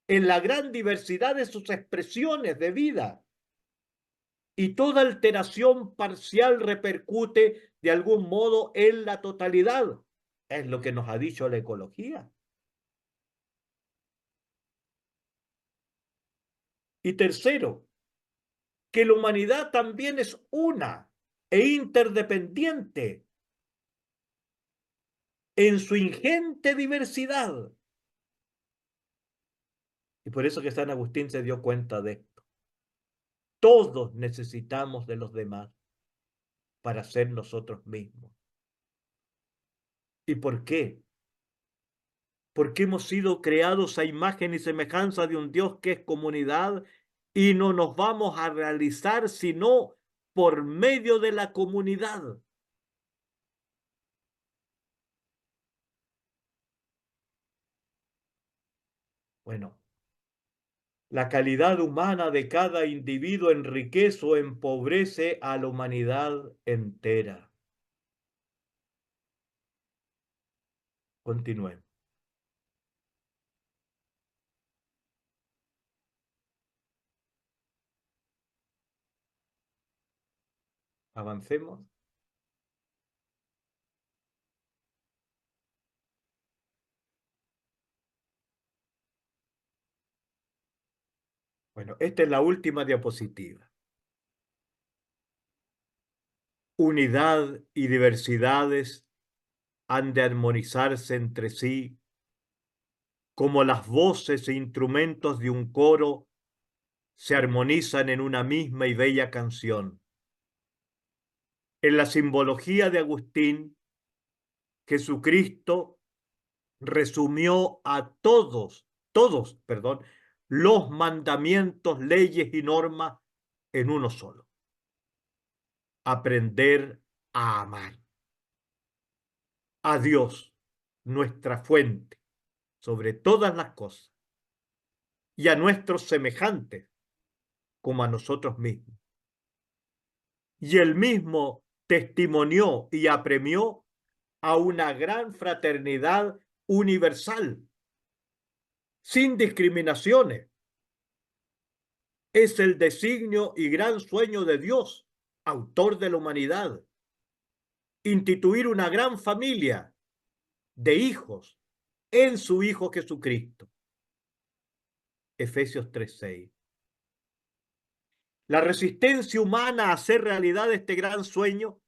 en la gran diversidad de sus expresiones de vida. Y toda alteración parcial repercute de algún modo en la totalidad. Es lo que nos ha dicho la ecología. Y tercero, que la humanidad también es una e interdependiente en su ingente diversidad. Y por eso que San Agustín se dio cuenta de esto. Todos necesitamos de los demás para ser nosotros mismos. ¿Y por qué? Porque hemos sido creados a imagen y semejanza de un Dios que es comunidad y no nos vamos a realizar sino por medio de la comunidad. Bueno, la calidad humana de cada individuo enriquece o empobrece a la humanidad entera. Continuemos. Avancemos. Bueno, esta es la última diapositiva. Unidad y diversidades han de armonizarse entre sí como las voces e instrumentos de un coro se armonizan en una misma y bella canción. En la simbología de Agustín, Jesucristo resumió a todos, los mandamientos, leyes y normas en uno solo: aprender a amar a Dios, nuestra fuente, sobre todas las cosas, y a nuestros semejantes como a nosotros mismos. Y él mismo testimonió y apremió a una gran fraternidad universal, sin discriminaciones. Es el designio y gran sueño de Dios, autor de la humanidad, instituir una gran familia de hijos en su Hijo Jesucristo. Efesios 3:6. La resistencia humana a hacer realidad este gran sueño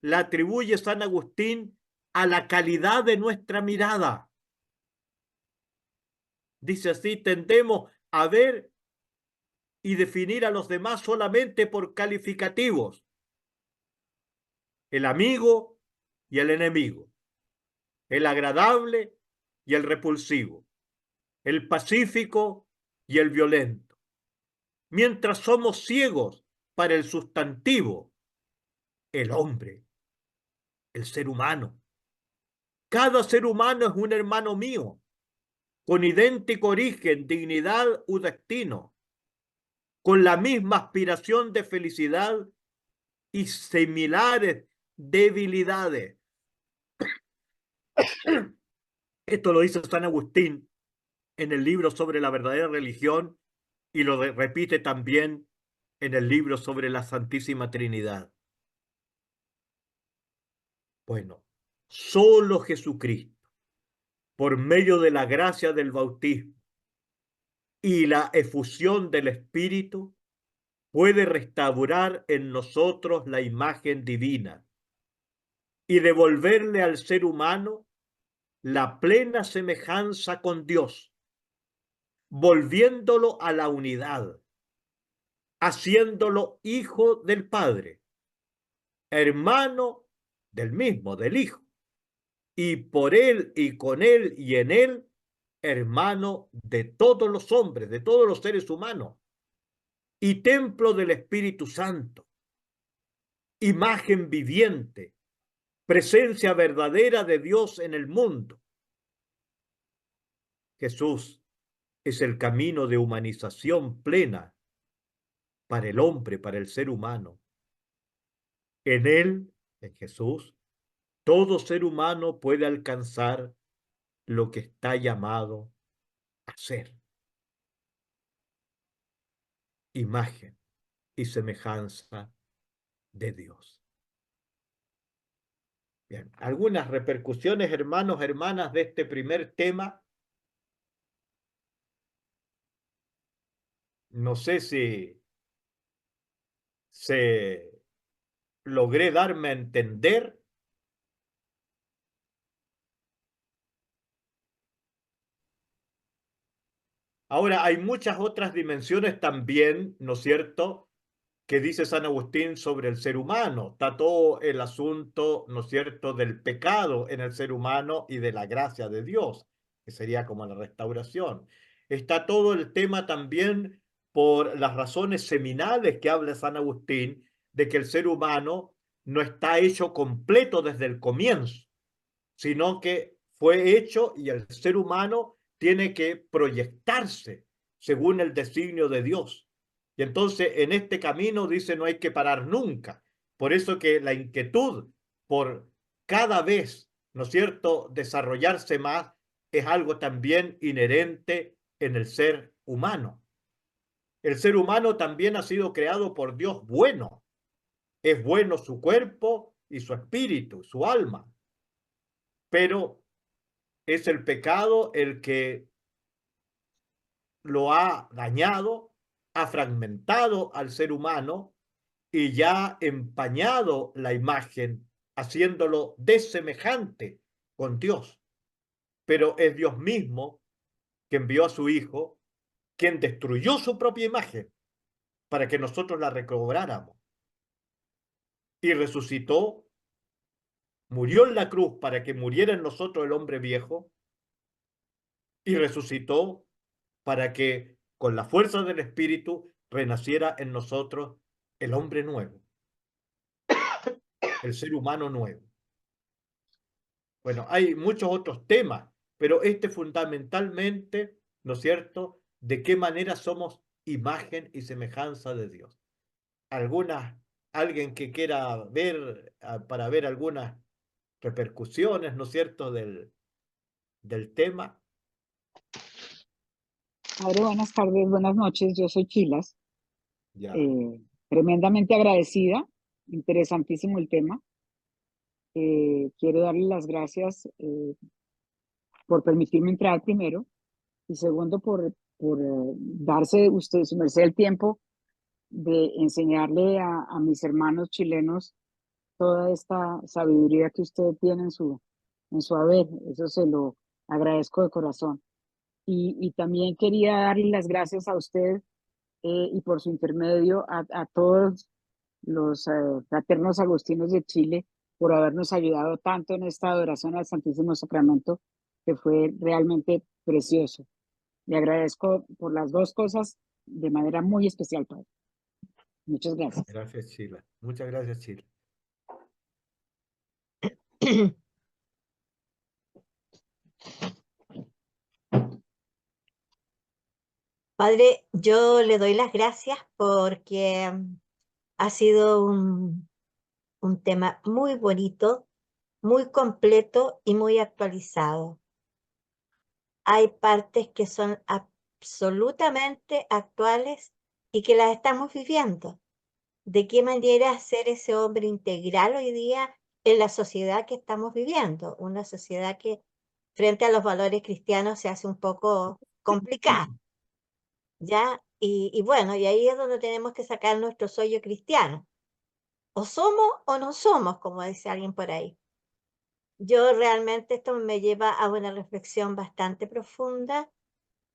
la atribuye San Agustín a la calidad de nuestra mirada. Dice así: tendemos a ver y definir a los demás solamente por calificativos: el amigo y el enemigo, el agradable y el repulsivo, el pacífico y el violento, mientras somos ciegos para el sustantivo: el hombre, el ser humano. Cada ser humano es un hermano mío, con idéntico origen, dignidad u destino, con la misma aspiración de felicidad y similares debilidades. Esto lo dice San Agustín en el libro sobre la verdadera religión y lo repite también en el libro sobre la Santísima Trinidad. Bueno, solo Jesucristo, por medio de la gracia del bautismo y la efusión del Espíritu, puede restaurar en nosotros la imagen divina y devolverle al ser humano la plena semejanza con Dios, volviéndolo a la unidad, haciéndolo hijo del Padre, hermano del mismo, del Hijo, y por él y con él y en él, hermano de todos los hombres, de todos los seres humanos, y templo del Espíritu Santo, imagen viviente, presencia verdadera de Dios en el mundo. Jesús es el camino de humanización plena para el hombre, para el ser humano. En él, en Jesús, todo ser humano puede alcanzar lo que está llamado a ser: imagen y semejanza de Dios. Bien, algunas repercusiones, hermanos, hermanas, de este primer tema. No sé si logré darme a entender. Ahora, hay muchas otras dimensiones también, ¿no es cierto?, que dice San Agustín sobre el ser humano. Está todo el asunto, ¿no es cierto?, del pecado en el ser humano y de la gracia de Dios, que sería como la restauración. Está todo el tema también por las razones seminales que habla San Agustín, de que el ser humano no está hecho completo desde el comienzo, sino que fue hecho y el ser humano tiene que proyectarse según el designio de Dios. Y entonces en este camino dice no hay que parar nunca. Por eso que la inquietud por cada vez, ¿no es cierto?, desarrollarse más es algo también inherente en el ser humano. El ser humano también ha sido creado por Dios bueno. Es bueno su cuerpo y su espíritu, su alma. Pero es el pecado el que lo ha dañado, ha fragmentado al ser humano y ya ha empañado la imagen, haciéndolo desemejante con Dios. Pero es Dios mismo que envió a su Hijo, quien destruyó su propia imagen para que nosotros la recobráramos. y resucitó, murió en la cruz para que muriera en nosotros el hombre viejo y resucitó para que con la fuerza del Espíritu renaciera en nosotros el hombre nuevo, el ser humano nuevo. Bueno, hay muchos otros temas, pero este fundamentalmente, ¿no es cierto?, de qué manera somos imagen y semejanza de Dios. Algunas, alguien que quiera ver, para ver algunas repercusiones, ¿no es cierto?, del tema.
Padre, buenas tardes, buenas noches. Yo soy Chilas.
Ya,
Tremendamente agradecida. Interesantísimo el tema. Quiero darle las gracias por permitirme entrar primero y segundo por darse usted, su merced, el tiempo de enseñarle a mis hermanos chilenos toda esta sabiduría que usted tiene en su haber. Eso se lo agradezco de corazón. Y también quería darle las gracias a usted y por su intermedio a todos los fraternos agustinos de Chile por habernos ayudado tanto en esta adoración al Santísimo Sacramento, que fue realmente precioso. Le agradezco por las dos cosas de manera muy especial, Padre. Muchas gracias.
gracias, Chila. Muchas gracias, Chila.
Padre, yo le doy las gracias porque ha sido un tema muy bonito, muy completo y muy actualizado. Hay partes que son absolutamente actuales y que las estamos viviendo. ¿De qué manera ser ese hombre integral hoy día en la sociedad que estamos viviendo? Una sociedad que frente a los valores cristianos se hace un poco complicada, ¿ya? Y bueno, y ahí es donde tenemos que sacar nuestro sollo cristiano. O somos o no somos, como dice alguien por ahí. Yo realmente esto me lleva a una reflexión bastante profunda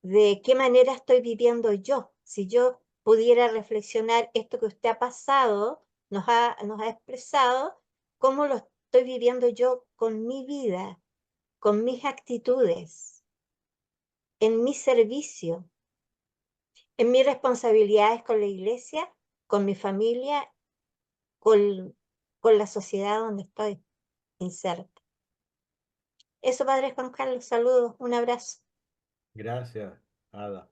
de qué manera estoy viviendo yo. Si yo pudiera reflexionar esto que usted ha pasado, nos ha expresado, cómo lo estoy viviendo yo con mi vida, con mis actitudes, en mi servicio, en mis responsabilidades con la iglesia, con mi familia, con la sociedad donde estoy inserta. Eso, Padre Juan Carlos, saludos, un abrazo.
Gracias, Ada.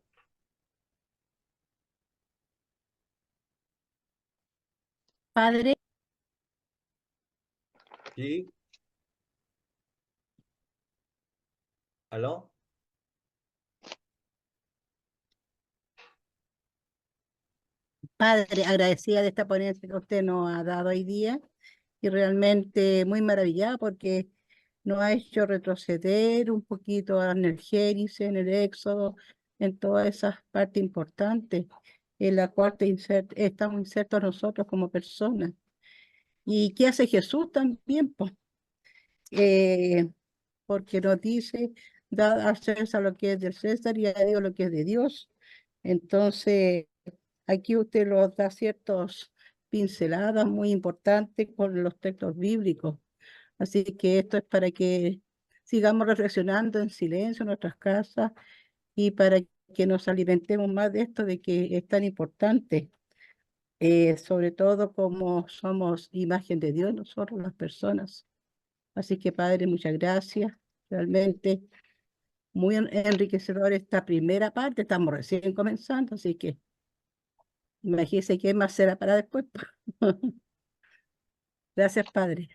Padre,
¿Sí? ¿Aló?
Padre, agradecida de esta ponencia que usted nos ha dado hoy día y realmente muy maravillada porque nos ha hecho retroceder un poquito en el Génesis, en el Éxodo, en todas esas partes importantes en la cual estamos insertos nosotros como personas. ¿Y qué hace Jesús también? Pues, porque nos dice, da a César lo que es del César y a Dios lo que es de Dios. Entonces, aquí usted nos da ciertas pinceladas muy importantes con los textos bíblicos. Así que esto es para que sigamos reflexionando en silencio en nuestras casas y para que nos alimentemos más de esto, de que es tan importante, sobre todo como somos imagen de Dios nosotros las personas. Así que Padre, muchas gracias. Realmente muy enriquecedor esta primera parte, estamos recién comenzando, así que imagínense qué más será para después. Gracias, Padre.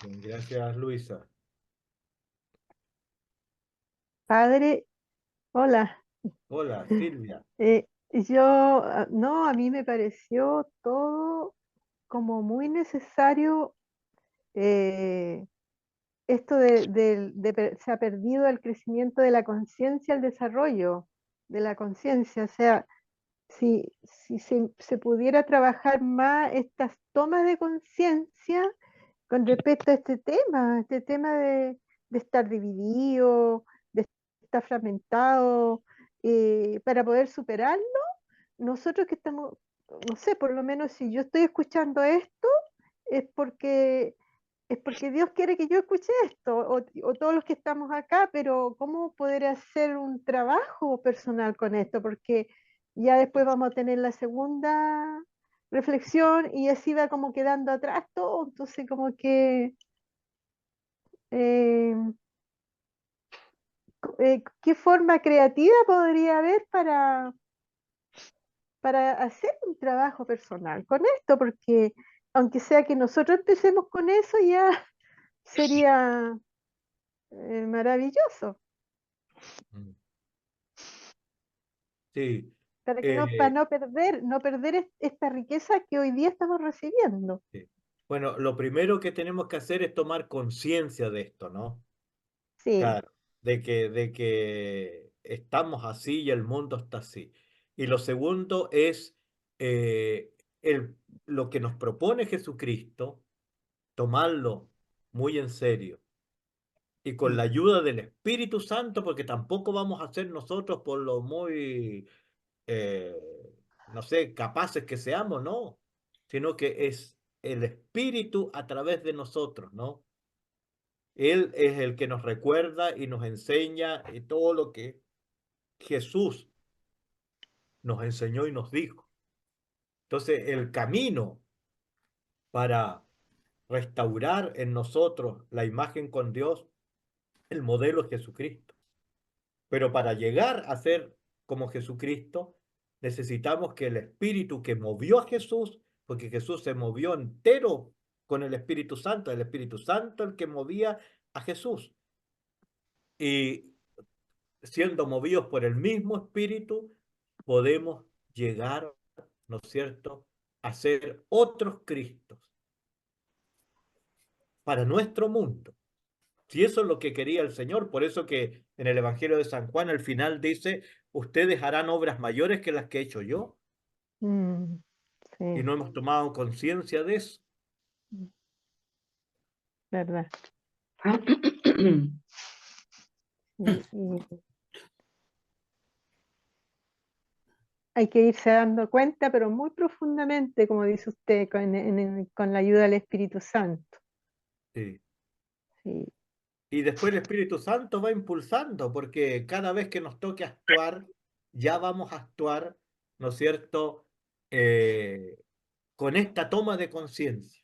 Bien, gracias, Luisa.
Padre, hola.
Hola, Silvia.
No, a mí me pareció todo como muy necesario. eh, Esto se ha perdido el crecimiento de la conciencia, el desarrollo de la conciencia. O sea, si se pudiera trabajar más estas tomas de conciencia con respecto a este tema de estar dividido, de estar fragmentado, para poder superarlo, nosotros que estamos no sé, por lo menos si yo estoy escuchando esto, es porque Dios quiere que yo escuche esto, o todos los que estamos acá, pero ¿cómo poder hacer un trabajo personal con esto? Porque ya después vamos a tener la segunda reflexión y así va como quedando atrás todo, entonces como que eh, ¿qué forma creativa podría haber para hacer un trabajo personal con esto? Porque aunque sea que nosotros empecemos con eso, ya sería maravilloso.
Mm. Sí.
Para que para no perder esta riqueza que hoy día estamos recibiendo.
Sí. Bueno, lo primero que tenemos que hacer es tomar conciencia de esto, ¿no?
Sí,
Claro, de que estamos así y el mundo está así. Y lo segundo es eh, lo que nos propone Jesucristo, tomarlo muy en serio y con la ayuda del Espíritu Santo, porque tampoco vamos a ser nosotros por lo muy, eh, no sé, capaces que seamos, no, sino que es el Espíritu a través de nosotros, ¿no? Él es el que nos recuerda y nos enseña todo lo que Jesús nos enseñó y nos dijo. Entonces, el camino para restaurar en nosotros la imagen con Dios, el modelo es Jesucristo. Pero para llegar a ser como Jesucristo, necesitamos que el Espíritu que movió a Jesús, porque Jesús se movió entero con el Espíritu Santo el que movía a Jesús. Y siendo movidos por el mismo Espíritu, podemos llegar, ¿no es cierto?, a ser otros Cristos para nuestro mundo. Si eso es lo que quería el Señor, por eso que en el Evangelio de San Juan al final dice, ustedes harán obras mayores que las que he hecho yo, y
sí,
no hemos tomado conciencia de eso.
verdad. Y hay que irse dando cuenta, pero muy profundamente, como dice usted, con la ayuda del Espíritu Santo.
Sí.
Sí.
Y después el Espíritu Santo va impulsando, porque cada vez que nos toque actuar, ya vamos a actuar, ¿no es cierto?, con esta toma de conciencia.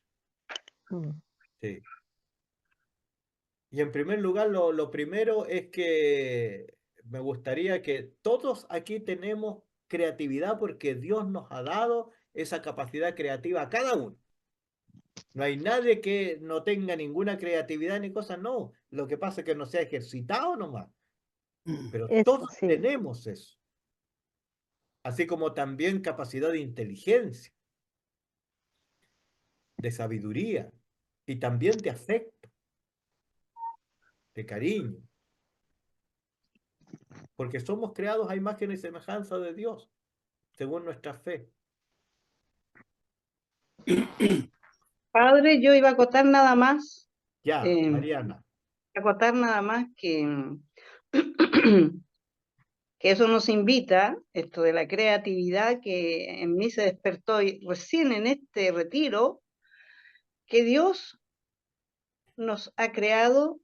Mm.
Sí. Y en primer lugar, lo primero es que me gustaría que todos aquí tenemos creatividad porque Dios nos ha dado esa capacidad creativa a cada uno. No hay nadie que no tenga ninguna creatividad ni cosa, no. Lo que pasa es que no se ha ejercitado nomás, pero
Eso
todos
sí,
tenemos eso. Así como también capacidad de inteligencia, de sabiduría y también de afecto, de cariño, porque somos creados a imagen y semejanza de Dios, según nuestra fe.
Padre, yo iba a acotar nada más,
Ya, Mariana.
que, que eso nos invita, esto de la creatividad que en mí se despertó y recién en este retiro, que Dios nos ha creado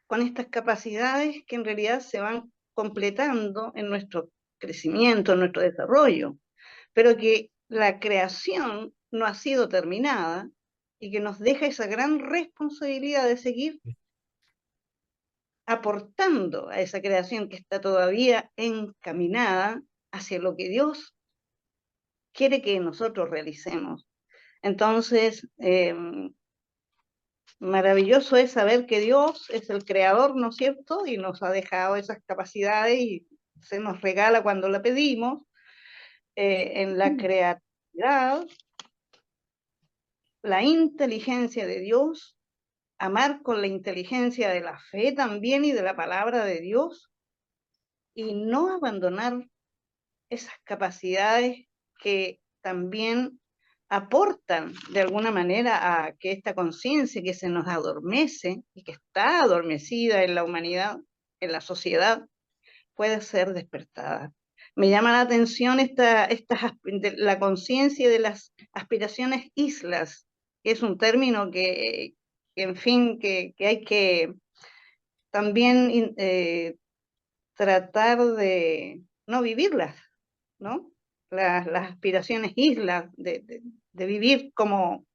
con estas capacidades que en realidad se van completando en nuestro crecimiento, en nuestro desarrollo, pero que la creación no ha sido terminada y que nos deja esa gran responsabilidad de seguir aportando a esa creación que está todavía encaminada hacia lo que Dios quiere que nosotros realicemos. Entonces, maravilloso es saber que Dios es el creador, ¿no es cierto? Y nos ha dejado esas capacidades y se nos regala cuando la pedimos. En la creatividad, la inteligencia de Dios, amar con la inteligencia de la fe también y de la palabra de Dios, y no abandonar esas capacidades que también aportan de alguna manera a que esta conciencia que se nos adormece y que está adormecida en la humanidad, en la sociedad, puede ser despertada.
me llama la atención la conciencia de las aspiraciones islas, que es un término en fin, que hay que también tratar de no vivirlas, ¿no? Las aspiraciones islas, de vivir como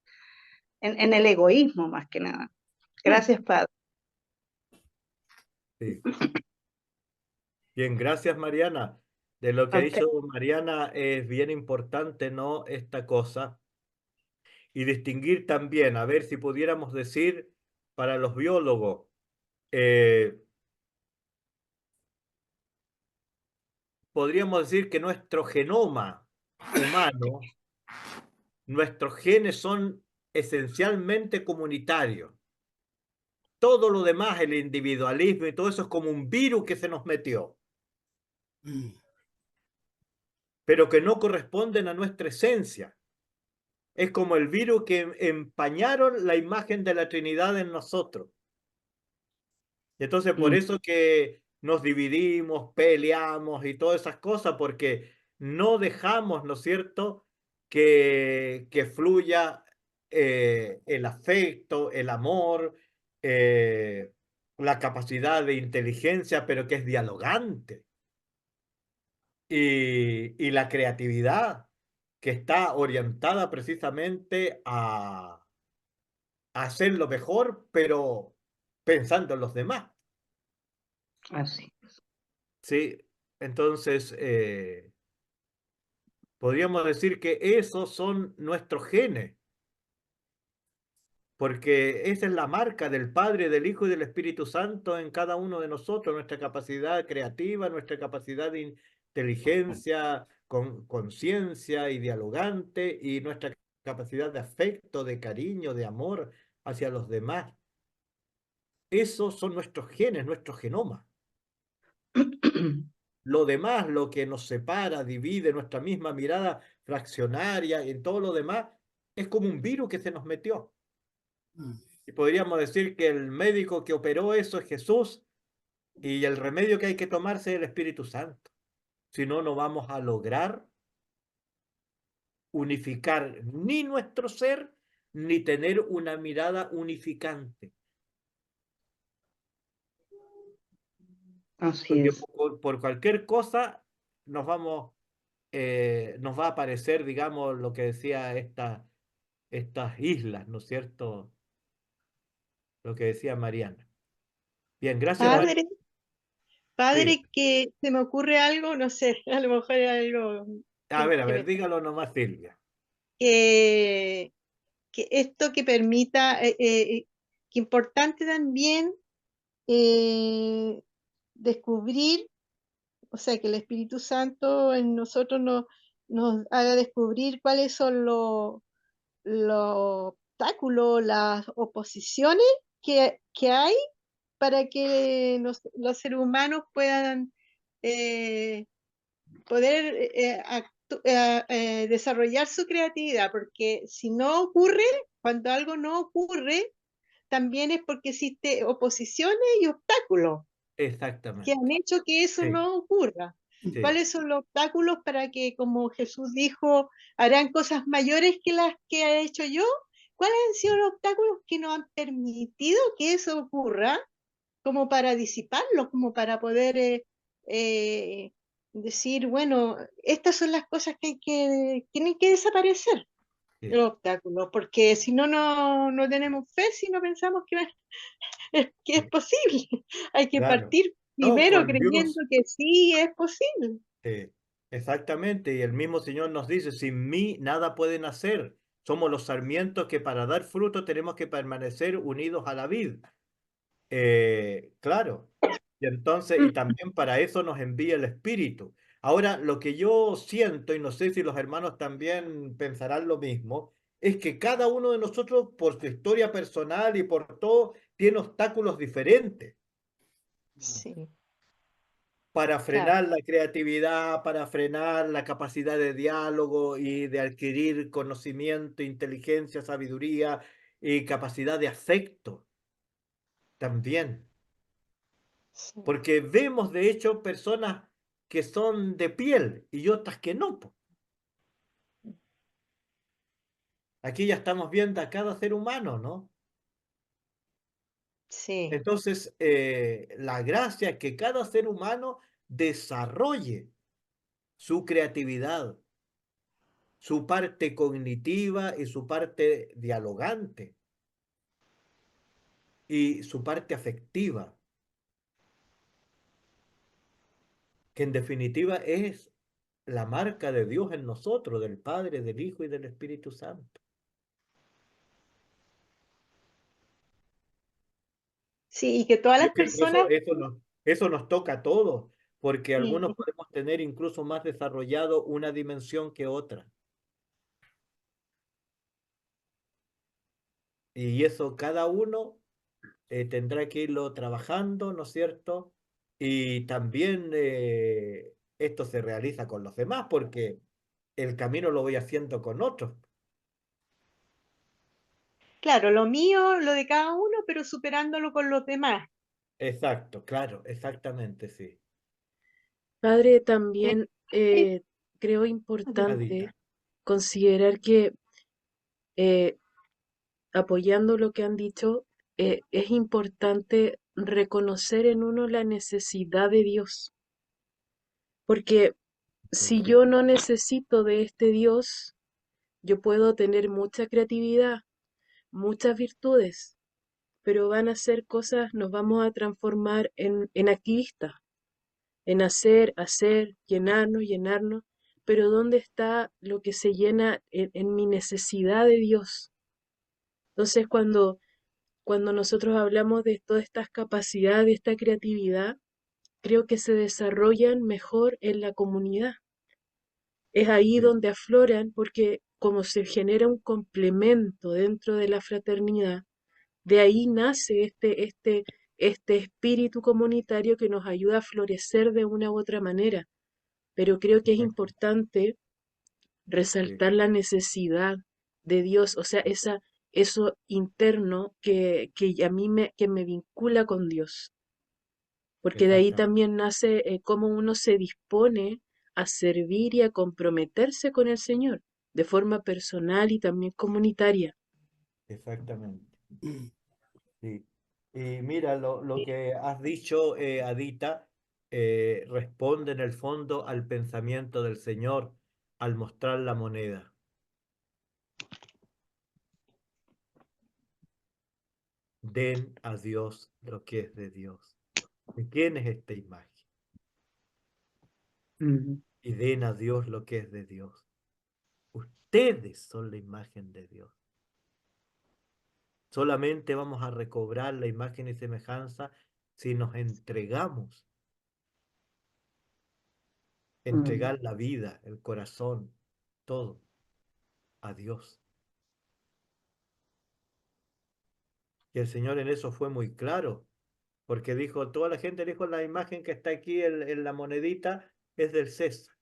en el egoísmo más que nada. Gracias, Padre.
Sí. Bien, gracias, Mariana. De lo que ha
Ok.
dicho Mariana es bien importante, ¿no? Esta cosa. Y distinguir también, a ver si pudiéramos decir para los biólogos, podríamos decir que nuestro genoma humano, nuestros genes son esencialmente comunitarios. Todo lo demás, el individualismo y todo eso es como un virus que se nos metió, pero que no corresponden a nuestra esencia. Es como el virus que empañaron la imagen de la Trinidad en nosotros. Y entonces por eso que nos dividimos, peleamos y todas esas cosas, porque no dejamos, ¿no es cierto?, que fluya el afecto, el amor, la capacidad de inteligencia, pero que es dialogante, y la creatividad, que está orientada precisamente a hacer lo mejor, pero pensando en los demás.
Así.
Sí, entonces podríamos decir que esos son nuestros genes, porque esa es la marca del Padre, del Hijo y del Espíritu Santo en cada uno de nosotros, nuestra capacidad creativa, nuestra capacidad de inteligencia, con conciencia y dialogante, y nuestra capacidad de afecto, de cariño, de amor hacia los demás. Esos son nuestros genes, nuestro genoma. Lo demás, lo que nos separa, divide, nuestra misma mirada fraccionaria y todo lo demás, es como un virus que se nos metió. Y podríamos decir que el médico que operó eso es Jesús, y el remedio que hay que tomarse es el Espíritu Santo. Si no, no vamos a lograr unificar ni nuestro ser, ni tener una mirada unificante.
Así
Porque
es.
por cualquier cosa nos vamos, nos va a aparecer, digamos, lo que decía estas islas, ¿no es cierto? Lo que decía Mariana. Bien, gracias, Mariana.
Padre,
Sí.
padre, que se me ocurre algo, no sé, a lo mejor es algo
A
que me
dígalo nomás, Silvia.
que, que esto que permita, que importante también eh, descubrir, o sea, que el Espíritu Santo en nosotros nos haga descubrir cuáles son los obstáculos, las oposiciones que hay para que los seres humanos puedan eh, poder desarrollar su creatividad, porque si no ocurre, cuando algo no ocurre, también es porque existe oposiciones y obstáculos que han
Exactamente.
hecho que eso
Sí,
no ocurra.
sí,
¿Cuáles son los obstáculos para que, como Jesús dijo, harán cosas mayores que las que he hecho yo? ¿Cuáles han sido los obstáculos que no han permitido que eso ocurra? Como para disiparlos, como para poder eh, decir, bueno, estas son las cosas tienen que desaparecer,
sí.
los obstáculos, porque si no, no tenemos fe, si no pensamos que es posible. Hay que
Claro.
partir
No,
primero
con
creyendo
Dios.
que sí es posible.
Exactamente. Y el mismo Señor nos dice, sin mí nada pueden hacer. Somos los sarmientos que para dar fruto tenemos que permanecer unidos a la vid. Claro. Y entonces, y también para eso nos envía el Espíritu. Ahora, lo que yo siento, y no sé si los hermanos también pensarán lo mismo, es que cada uno de nosotros, por su historia personal y por todo, tiene obstáculos diferentes
Sí,
para
claro.
frenar la creatividad, para frenar la capacidad de diálogo y de adquirir conocimiento, inteligencia, sabiduría y capacidad de afecto también.
Sí.
Porque vemos, de hecho, personas que son de piel y otras que no, po. Aquí ya estamos viendo a cada ser humano, ¿no?
Sí,
Entonces, la gracia es que cada ser humano desarrolle su creatividad, su parte cognitiva y su parte dialogante y su parte afectiva, que en definitiva es la marca de Dios en nosotros, del Padre, del Hijo y del Espíritu Santo.
Sí, y que todas
Yo
las
creo que
personas,
eso nos toca a todos, porque
sí,
algunos podemos tener incluso más desarrollado una dimensión que otra. Y eso cada uno tendrá que irlo trabajando, ¿no es cierto? Y también esto se realiza con los demás, porque el camino lo voy haciendo con otros.
claro, lo mío, lo de cada uno, pero superándolo con los demás.
Exacto, claro, exactamente, sí.
Padre,
Eh,
también
sí,
creo importante
Adita,
considerar que apoyando lo que han dicho, es importante reconocer en uno la necesidad de Dios, porque si
sí,
yo no necesito de este Dios, yo puedo tener mucha creatividad, muchas virtudes, pero van a ser cosas, nos vamos a transformar en activistas, en hacer, llenarnos, llenarnos, pero ¿dónde está lo que se llena en mi necesidad de Dios? Entonces, cuando nosotros hablamos de todas estas capacidades, de esta creatividad, creo que se desarrollan mejor en la comunidad. Es ahí
sí,
donde afloran porque como se genera un complemento dentro de la fraternidad, de ahí nace este espíritu comunitario que nos ayuda a florecer de una u otra manera. Pero creo que es
exacto,
importante
sí,
resaltar la necesidad de Dios, o sea, eso interno que a mí que me vincula con Dios, porque de ahí
exactamente,
también nace cómo uno se dispone a servir y a comprometerse con el Señor, de forma personal y también comunitaria.
exactamente. Sí. Y mira, lo que has dicho, Adita, responde en el fondo al pensamiento del Señor al mostrar la moneda. Den a Dios lo que es de Dios. ¿De quién es esta imagen?
Ujú,
Y den a Dios lo que es de Dios. Ustedes son la imagen de Dios. Solamente vamos a recobrar la imagen y semejanza si nos entregamos,
ujú,
entregar la vida, el corazón, todo a Dios. Y el Señor en eso fue muy claro, porque dijo, toda la gente dijo, la imagen que está aquí en la monedita es del César.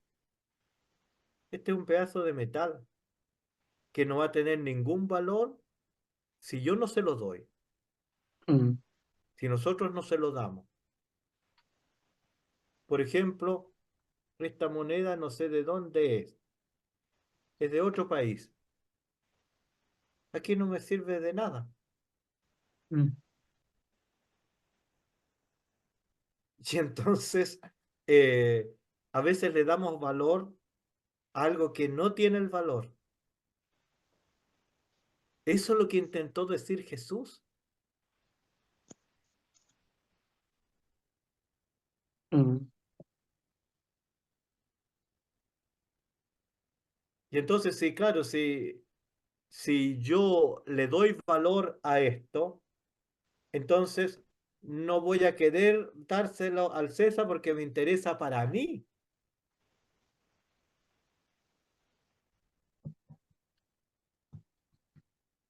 Este es un pedazo de metal que no va a tener ningún valor si yo no se lo doy,
ujú,
si nosotros no se lo damos. Por ejemplo, esta moneda no sé de dónde es de otro país. Aquí no me sirve de nada.
ujú,
Y entonces, eh, a veces le damos valor a algo que no tiene el valor. Eso es lo que intentó decir Jesús.
ujú.
Y entonces, sí, claro, si yo le doy valor a esto, entonces no voy a querer dárselo al César porque me interesa para mí.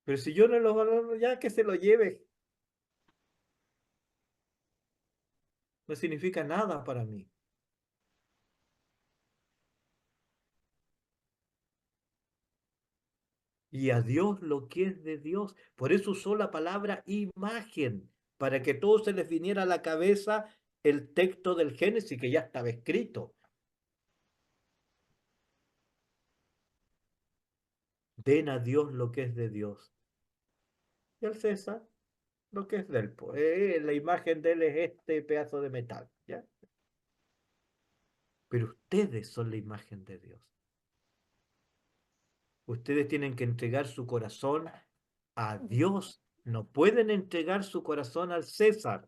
Pero si yo no lo valoro, ya que se lo lleve, no significa nada para mí. Y a Dios lo que es de Dios. Por eso usó la palabra imagen, para que todos se les viniera a la cabeza el texto del Génesis que ya estaba escrito. Den a Dios lo que es de Dios y al César lo que es del. La imagen de él es este pedazo de metal, ¿ya? Pero ustedes son la imagen de Dios. Ustedes tienen que entregar su corazón a Dios. No pueden entregar su corazón al César.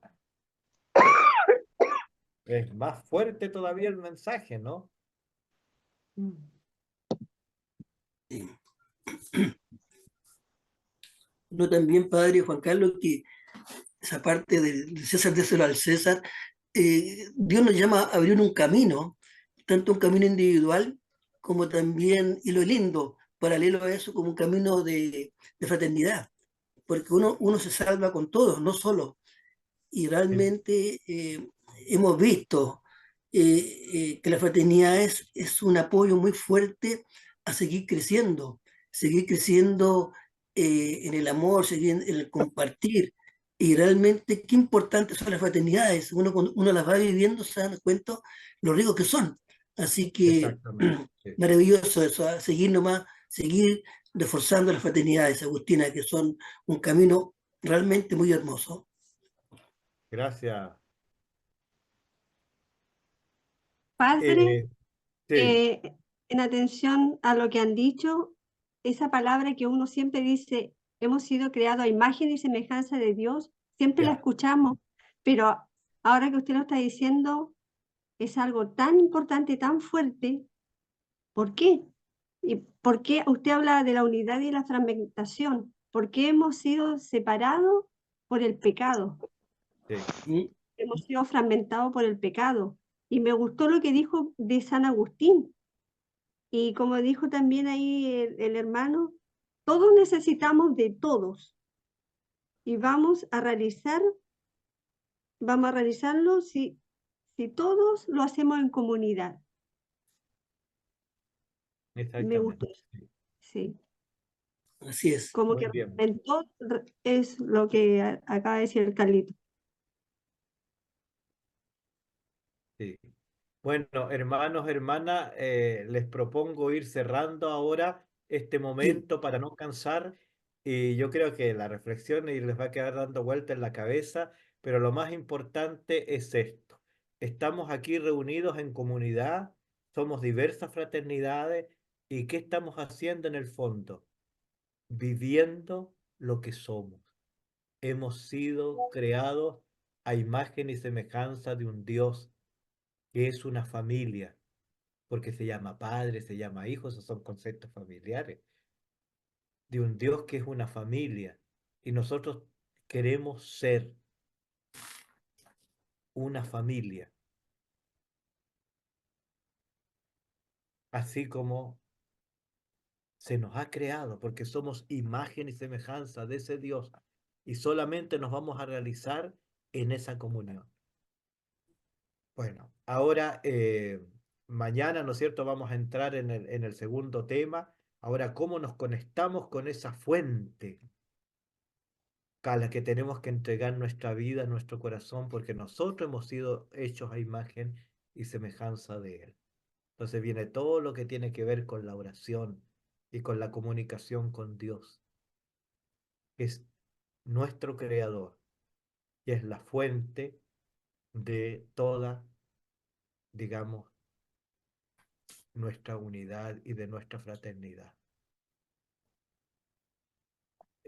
Es más fuerte todavía el mensaje, ¿no?
Sí. No, también, padre Juan Carlos, que esa parte del César déselo al César, Dios nos llama a abrir un camino, tanto un camino individual como también, y lo lindo, paralelo a eso, como un camino de fraternidad, porque uno se salva con todos, no solo. Y realmente hemos visto que la fraternidad es un apoyo muy fuerte a seguir creciendo en el amor, seguir en el compartir. Y realmente qué importantes son las fraternidades. Uno, cuando uno las va viviendo se da cuenta lo ricos que son. Así que
Exactamente. Sí.
maravilloso eso, ¿eh? Seguir nomás, seguir reforzando las fraternidades, Agustina, que son un camino realmente muy hermoso.
Gracias.
Padre,
Sí,
en atención a lo que han dicho, esa palabra que uno siempre dice, hemos sido creados a imagen y semejanza de Dios, siempre la
ya.
escuchamos, pero ahora que usted lo está diciendo, es algo tan importante, tan fuerte. ¿Por qué? ¿Y por qué usted habla de la unidad y la fragmentación? ¿Por qué hemos sido separados por el pecado?
Sí.
Hemos sido fragmentados por el pecado. Y me gustó lo que dijo de San Agustín. Y como dijo también ahí el hermano, todos necesitamos de todos. Y vamos a realizarlo si todos lo hacemos en comunidad. Me gustó,
Exactamente. Sí.
sí.
Así es.
Como
Muy
que
bien.
reventó es lo que acaba de decir el Carlito.
Sí. Bueno, hermanos, hermanas, les propongo ir cerrando ahora este
Sí.
momento para no cansar. Y yo creo que la reflexión y les va a quedar dando vuelta en la cabeza, pero lo más importante es esto. Estamos aquí reunidos en comunidad, somos diversas fraternidades, ¿y qué estamos haciendo en el fondo? Viviendo lo que somos. Hemos sido creados a imagen y semejanza de un Dios que es una familia, porque se llama padre, se llama hijo, esos son conceptos familiares, de un Dios que es una familia. Y nosotros queremos ser una familia, así como se nos ha creado, porque somos imagen y semejanza de ese Dios. Y solamente nos vamos a realizar en esa comunión. Bueno, ahora mañana, ¿no es cierto?, vamos a entrar en el segundo tema. Ahora, ¿cómo nos conectamos con esa fuente a la que tenemos que entregar nuestra vida, nuestro corazón, porque nosotros hemos sido hechos a imagen y semejanza de Él? Entonces viene todo lo que tiene que ver con la oración y con la comunicación con Dios, que es nuestro creador y es la fuente de toda, digamos, nuestra unidad y de nuestra fraternidad.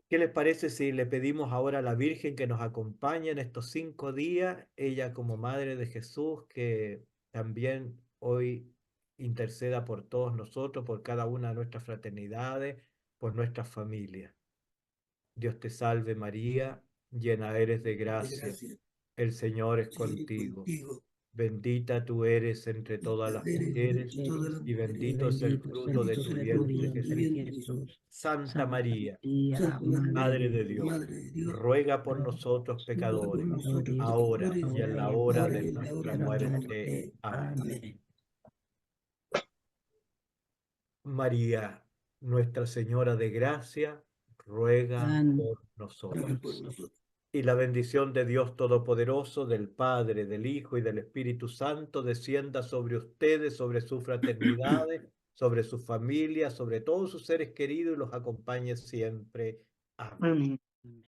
¿Qué les parece si le pedimos ahora a la Virgen que nos acompañe en estos 5 días? Ella como Madre de Jesús, que también hoy interceda por todos nosotros, por cada una de nuestras fraternidades, por nuestras familias. Dios te salve María, llena eres de gracia,
Gracias.
el Señor es
Señor,
contigo.
contigo.
Bendita tú eres entre todas las
Eres
mujeres,
todas las
y
mujeres.
bendito es el fruto de
Bendito
tu
es el
vientre,
fruto de tu
Jesús.
vientre, Jesús.
Santa María,
Santa
Madre
María,
de Dios,
Madre de Dios,
ruega por nosotros
ruega por
pecadores,
nosotros
ahora
pecadores,
y en la hora
ahora
de
y en la hora
nuestra
de nuestra
muerte.
muerte.
Amén.
Amén.
María, Nuestra Señora de Gracia, ruega por
Ruega
nosotros.
por nosotros.
Y la bendición de Dios Todopoderoso, del Padre, del Hijo y del Espíritu Santo, descienda sobre ustedes, sobre sus fraternidades, sobre su familia, sobre todos sus seres queridos y los acompañe siempre. Amén.
Amén.